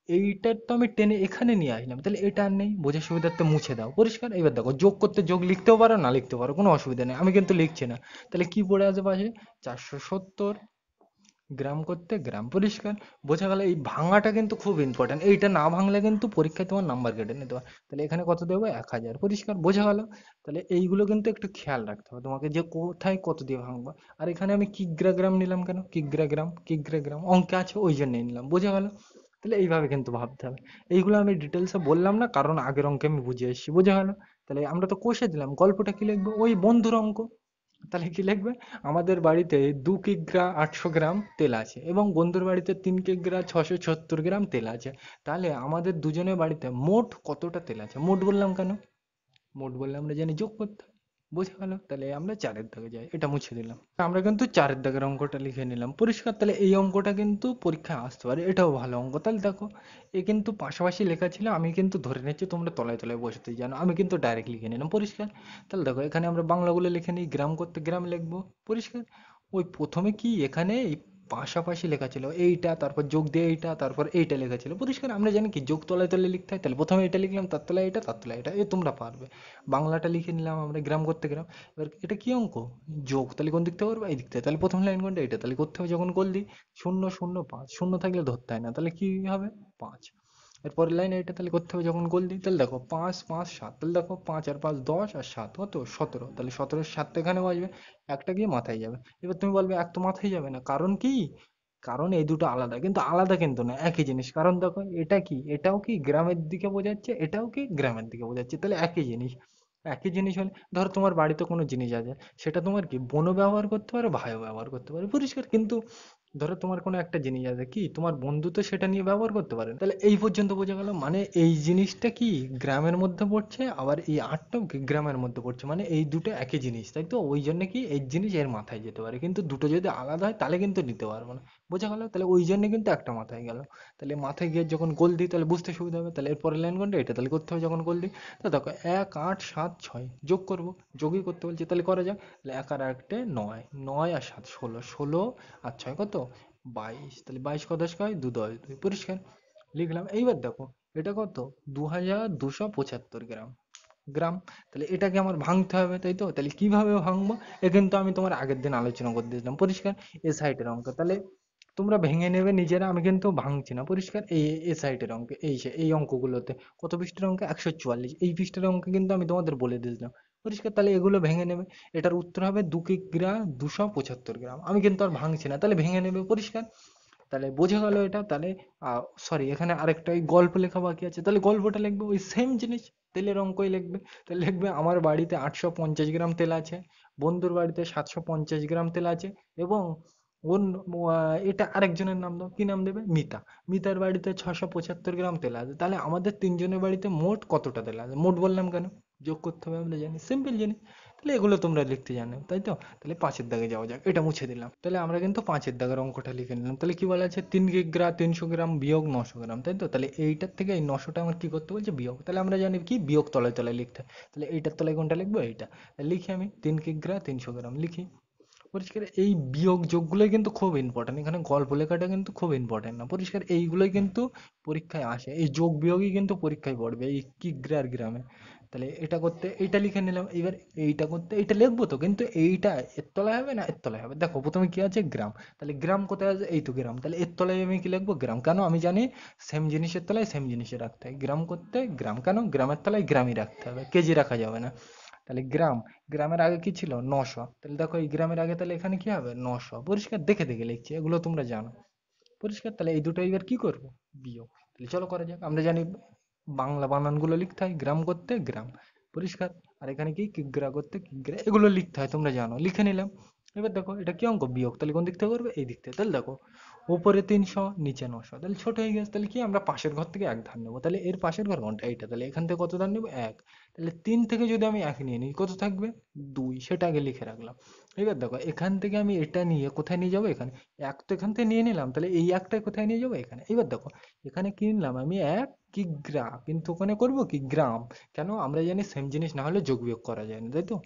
এইটার তো আমি টেনে এখানে নিয়ে আসলাম, তাহলে এটা আর নেই, বোঝার সুবিধার্থে মুছে দাও, পরিষ্কার। এবার দেখো যোগ করতে যোগ লিখতেও পারো না লিখতে পারো, কোনো অসুবিধা নেই, আমি কিন্তু লিখছি না। তাহলে কি পড়ে আছে পাশে, 470 গ্রাম করতে গ্রাম, পরিষ্কার। বোঝা গেল, এই ভাঙাটা কিন্তু খুব ইম্পর্টেন্ট, এইটা না ভাঙলে কিন্তু পরীক্ষায় তোমার নাম্বার কেটে নিতে পারে। তাহলে এখানে কত দেবো 1000, পরিষ্কার, বোঝা গেল। তাহলে এইগুলো কিন্তু একটু খেয়াল রাখতে হবে তোমাকে, যে কোথায় কত দিয়ে ভাঙবো। আর এখানে আমি কিগ্রা গ্রাম নিলাম কেন, কিগ্রা গ্রাম অঙ্কে আছে ওই জন্যই নিলাম, বোঝা গেল। তাহলে এইভাবে কিন্তু ভাবতে হবে। এইগুলো আমি ডিটেলসে বললাম না, কারণ আগের অঙ্কে আমি বুঝিয়ে এসেছি, বোঝা গেল। তাহলে আমরা তো কষে দিলাম, গল্পটা কি লিখবো, ওই বন্ধুর অঙ্ক। তাহলে কি লিখবে, আমাদের বাড়িতে 2 কিগ্রা 800 গ্রাম তেল আছে এবং বন্ধুর বাড়িতে 3 কিগ্রা 670 গ্রাম তেল আছে। তাহলে আমাদের দুজনের বাড়িতে মোট কতটা তেল আছে, মোট বললাম কেন, মোট বললে আমরা জানি যোগ করতে হয়। বোঝা গেল। তাহলে আমরা 4-এর দাগে যাই, এটা মুছে দিলাম। আমরা কিন্তু 4-এর দাগের অঙ্কটা লিখে নিলাম, পরিষ্কার। তাহলে এই অঙ্কটা কিন্তু পরীক্ষায় আসতে পারে, এটাও ভালো অঙ্ক। তাহলে দেখো এ কিন্তু পাশাপাশি লেখা ছিল, আমি কিন্তু ধরে নিচ্ছি তোমরা তলায় তলায় বসতে জানো, আমি কিন্তু ডাইরেক্ট লিখে নিলাম, পরিষ্কার। তাহলে দেখো এখানে আমরা বাংলাগুলো লিখে নিই, গ্রাম করতে গ্রাম লিখবো, পরিষ্কার। ওই প্রথমে কি এখানে এই পাশাপাশি লেখা ছিল এইটা, তারপর যোগ দিয়ে এইটা, তারপর এইটা লেখা ছিল, পরিষ্কার। আমরা জানি কি যোগ তলায় তলায় লিখতে হয়, তাহলে প্রথমে এটা লিখলাম, তার তলায় এটা, তার তলায় এটা, এ তোমরা পারবে। বাংলাটা লিখে নিলাম আমরা, গ্রাম করতে গ্রাম। এবার এটা কি অঙ্ক, যোগ, তাহলে কোন দিক থেকে করবো, এই দিক থেকে। তাহলে প্রথম লাইন কোনটা, এটা, তাহলে করতে হবে যখন গোল দিই 0 0 5, শূন্য থাকলে ধরতে হয় না, তাহলে কি হবে 5। এরপরের লাইন এটা, তাহলে করতে হবে যখন গোল দিই। তাহলে দেখো 5 5 7, তাহলে দেখো 5 আর 5 10 আর 7 কত 17, তাহলে 17-এর 7 এখানে বসবে, একটা গিয়ে মাথায় যাবে। এবার তুমি বলবে এক তো মাথায় যাবে না, কারণ কি, কারণ এই দুটো আলাদা, কিন্তু আলাদা কিন্তু না, একই জিনিস। কারণ দেখো এটা কি, এটাও কি গ্রামের দিকে বোঝাচ্ছে, এটাও কি গ্রামের দিকে বোঝাচ্ছে, তাহলে একই জিনিস। একই জিনিস হলে ধরো তোমার বাড়িতে কোনো জিনিস আছে, সেটা তোমার কি বোনও ব্যবহার করতে পারে, ভাইও ব্যবহার করতে পারে, পরিষ্কার। কিন্তু ধরো তোমার কোনো একটা জিনিস আছে, কি তোমার বন্ধু তো সেটা নিয়ে ব্যবহার করতে পারে না। তাহলে এই পর্যন্ত বোঝা গেল, মানে এই জিনিসটা কি গ্রামের মধ্যে পড়ছে, আবার এই আর্টটাও কি গ্রামের মধ্যে পড়ছে, মানে এই দুটো একই জিনিস, তাই তো? ওই জন্য কি এই জিনিস এর মাথায় যেতে পারে, কিন্তু দুটো যদি আলাদা হয় তাহলে কিন্তু নিতে পারবো না, বোঝা গেল। তাহলে ওই জন্য কিন্তু একটা মাথায় গেল। তাহলে মাথায় গিয়ে যখন গোল দিই তাহলে বুঝতে সুবিধা হবে। তাহলে এরপরের লাইন কোনটা, এটা, তাহলে করতে হবে যখন গোল দিই। তো দেখো 1 8 7 6 যোগ করব, যোগই করতে বলছে, তাহলে করা যাক। তাহলে 1 আর 1 9, 9 আর 7 16, 16 আর 6 কত 22, তাহলে 22 ক 10 কয় 2 10 2, পরিষ্কার, লিখলাম। এইবার দেখো এটা কত 2275 গ্রাম, গ্রাম। তাহলে এটাকে আমার ভাঙতে হবে, তাই তো? তাহলে কিভাবে ভাঙবো, এ কিন্তু আমি তোমার আগের দিন আলোচনা করে দিয়েছিলাম, পরিষ্কার। এ সাইডের অঙ্ক, তাহলে তোমরা ভেঙে নেবে নিজেরা, আমি কিন্তু ভাঙছি না, পরিষ্কার। এই এ সাইডের অঙ্ক, এই অঙ্কগুলোতে কত পৃষ্ঠার অঙ্ক 144, এই পৃষ্ঠার অঙ্ক কিন্তু আমি তোমাদের বলে দিয়েছিলাম, পরিষ্কার। তাহলে এগুলো ভেঙে নেবে। এটার উত্তর হবে 2 কিগ্রা 275 গ্রাম, আমি কিন্তু আর ভাঙছি না, তাহলে ভেঙে নেবে, পরিষ্কার। তাহলে বোঝা গেল এটা। তাহলে সরি, এখানে আরেকটা ওই গল্প লেখা বাকি আছে, তাহলে গল্পটা লিখবে ওই সেম জিনিস, তেলের অঙ্কই লিখবে। তাহলে লিখবে আমার বাড়িতে 850 গ্রাম তেল আছে, বন্ধুর বাড়িতে 750 গ্রাম তেল আছে, এবং ওর এটা আরেকজনের নাম দাও, কি নাম দেবে, মিতা। মিতার বাড়িতে 675 গ্রাম তেল আছে, তাহলে আমাদের তিনজনের বাড়িতে মোট কতটা তেল আছে, মোট বললাম কেন, যোগ করতে হবে, আমরা জানি, সিম্পল জিনিস। তাহলে এগুলো তোমরা লিখতে জানো, তাই তো? তাহলে 5-এর দাগে যাওয়া যাক, এটা মুছে দিলাম। তাহলে আমরা কিন্তু 5-এর দাগের অঙ্কটা লিখে নিলাম। তাহলে কি বলা আছে, 3 কিগ্রা 300 গ্রাম বিয়োগ 900 গ্রাম, তাই তো? তাহলে এইটার থেকে এই 900টা আমার কি করতে বলছে, বিয়োগ। তাহলে আমরা জানি কি বিয়োগ তলায় তলায় লিখতে হয়। তাহলে এইটার তলায় কোনটা লিখবো, এইটা। তাহলে লিখি আমি 3 কিগ্রা 300 গ্রাম লিখি, পরিষ্কার? এই বিয়োগ যোগগুলোই কিন্তু খুব ইম্পর্টেন্ট, এখানে গল্প লেখাটা কিন্তু খুব ইম্পর্টেন্ট না। পরিষ্কার? এইগুলোই কিন্তু পরীক্ষায় আসে, এই যোগ বিয়োগই কিন্তু পরীক্ষায় পড়বে, এই কিগ্রা আর গ্রামে। তাহলে এটা করতে এইটা লিখে নিলাম, এবার এইটা করতে এইটা লিখবো তো, কিন্তু এইটা এর তলায় হবে না এর তলায় হবে। দেখো প্রথমে কি আছে, গ্রাম। তাহলে গ্রাম কোথায় আছে, এই তো গ্রাম। তাহলে এর তলায় আমি কি লিখবো, গ্রাম। কেন, আমি জানি সেম জিনিসের তলায় সেম জিনিসে রাখতে হয়। গ্রাম করতে গ্রাম, কেন, গ্রামের তলায় গ্রামই রাখতে হবে, কেজি রাখা যাবে না। তাহলে গ্রাম, গ্রামের আগে কি ছিল, 900। তাহলে দেখো এই গ্রামের আগে তাহলে এখানে কি হবে, 900। পরিষ্কার? দেখে দেখে লিখছি, এগুলো তোমরা জানো। পরিষ্কার? তাহলে এই দুটো এবার কি করব, বিয়োগ। তাহলে চলো করা যাক। আমরা জানি বাংলা বানানগুলো লিখতে হয়, গ্রাম করতে গ্রাম। পরিষ্কার? আর এখানে কি, কিগ্রা করতে কিগ্রা, এগুলো লিখতে হয়, তোমরা জানো, লিখে নিলাম। এবার দেখো এটা কি অঙ্ক, বিয়োগ। তাহলে কোন দিক থেকে করবে, এই দিক থেকে। তাহলে দেখো উপরে 300 নিচে 900, তাহলে ছোট হয়ে গেছে। তাহলে কি, আমরা পাশের ঘর থেকে এক ধার নেবো। তাহলে এর পাশের ঘর কোনটা, এইটা। তাহলে এখান থেকে কত ধার নেবো, এক। তাহলে 3 থেকে যদি আমি এক নিয়ে নিই, কত থাকবে, 2। সেটা আগে লিখে রাখলাম। এবার দেখো এখান থেকে আমি এটা নিয়ে কোথায় নিয়ে যাবো, এখানে। এক তো এখান থেকে নিয়ে নিলাম, তাহলে এই একটাই কোথায় নিয়ে যাবো, এখানে। এবার দেখো এখানে কি নিলাম আমি, এক কিগ্রা, কিন্তু ওখানে করব কি, গ্রাম। কেন, আমরা জানি সেম জিনিস না হলে যোগ বিয়োগ করা যায় না, তাই তো।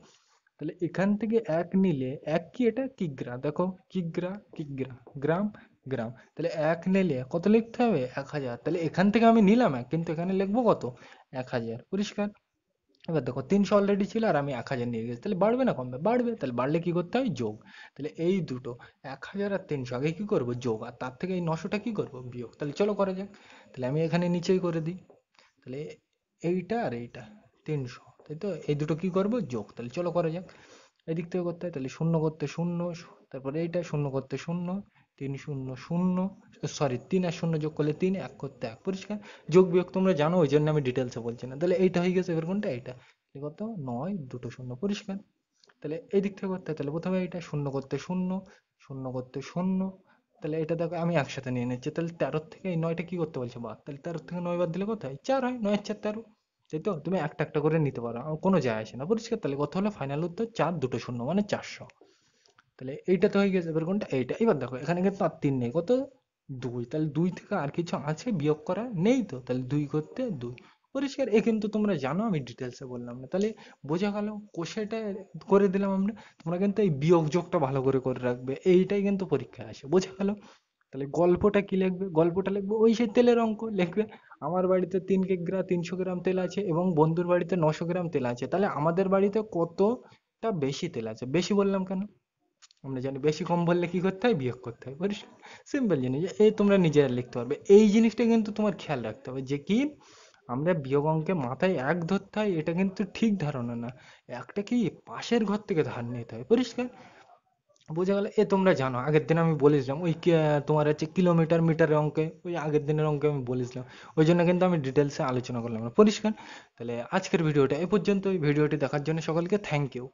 তাহলে এখান থেকে এক নিলে, এক কি, এটা কিগ্রা, দেখো কিগ্রা কিগ্রা, গ্রাম গ্রাম। তাহলে এক নিলে কত লিখতে হবে, 1000। তাহলে এখান থেকে আমি নিলাম এক, কিন্তু এখানে লিখবো কত, 1000। পরিষ্কার? এবার দেখো 300 অলরেডি ছিল, আর আমি 1000 নিয়ে গেছি, তাহলে বাড়বে না কমবে, বাড়বে। তাহলে বাড়লে কি করতে হয়, যোগ। তাহলে এই দুটো, 1000 আর 300, আগে কি করব, যোগ। আর তার থেকে এই 900টা কি করব, বিয়োগ। তাহলে চলো করা যাক। তাহলে আমি এখানে নিচেই করে দিই। তাহলে এইটা আর এইটা, 300, তাই তো। এই দুটো কি করব, যোগ। তাহলে চলো করা যাক। এদিক থেকে করতে হয়, তাহলে শূন্য করতে শূন্য, তারপরে এইটা শূন্য করতে শূন্য, 3 শূন্য শূন্য, সরি 3 আর শূন্য যোগ করলে 3, এক করতে এক। পরিষ্কার? যোগ বিয়োগ তোমরা জানো, ওই জন্য আমি ডিটেলসে বলছি না। তাহলে এইটা হয়ে গেছে, এবার কোনটা, এইটা। তাহলে কত, 9 দুটো শূন্য। পরিষ্কার? তাহলে এই দিক থেকে করতে হয়, তাহলে প্রথমে এইটা শূন্য করতে শূন্য, শূন্য করতে শূন্য। তাহলে এটা দেখো আমি একসাথে নিয়ে নিচ্ছি, তাহলে 13 থেকে এই 9টা কি করতে বলছে, বাদ। তাহলে 13 থেকে 9 বাদ দিলে কোথায়, 4 হয়, 9 4 13। তাই তো, তুমি একটা একটা করে নিতে পারো, আমার কোনো যায় আসে না। পরিষ্কার? তাহলে কত হলো, ফাইনাল উত্তর 4 দুটো শূন্য, মানে 400। তাহলে এইটা তো হয়ে গেছে, এবার কোনটা, এইটা। এবার দেখো এখানে কিন্তু আর 3 নেই, কত, 2। তাহলে 2 থেকে আর কিছু আছে বিয়োগ করা, নেই তো। তাহলে 2 করতে 2। পরিষ্কার? এ কিন্তু তোমরা জানো, আমি ডিটেলসে বললাম না। তাহলে বোঝা গেল, কোষাটা করে দিলাম আমরা। তোমরা কিন্তু এই বিয়োগ যোগটা ভালো করে করে রাখবে, এইটাই কিন্তু পরীক্ষায় আসে। বোঝা গেল? তাহলে গল্পটা কি লিখবে, গল্পটা লিখবে ওই সেই তেলের অঙ্ক লিখবে। আমার বাড়িতে 3 কিগ্রা 300 গ্রাম তেল আছে, এবং বন্ধুর বাড়িতে 900 গ্রাম তেল আছে। তাহলে আমাদের বাড়িতে কতটা বেশি তেল আছে, বেশি বললাম কেন, আমরা জানি বেশি কম বললে কি করতে হয়, বিয়োগ করতে হয়। পরিষ্কার? সিম্পল জিনিস, এই তোমরা নিজেরা লিখতে পারবে। এই জিনিসটা কিন্তু তোমার খেয়াল রাখতে হবে, যে কি, আমরা বিয়োগ অঙ্কে মাথায় এক ধরতে হয়, এটা কিন্তু ঠিক ধারণা না। একটা কি, পাশের ঘর থেকে ধার নিতে হয়। পরিষ্কার? বোঝা গেল? এ তোমরা জানো, আগের দিন আমি বলেছিলাম ওই তোমার হচ্ছে কিলোমিটার মিটারের অঙ্কে, ওই আগের দিনের অঙ্কে আমি বলেছিলাম। ওই জন্য কিন্তু আমি ডিটেলসে আলোচনা করলাম না। পরিষ্কার? তাহলে আজকের ভিডিওটা এ পর্যন্ত। ভিডিওটি দেখার জন্য সকলকে থ্যাংক ইউ।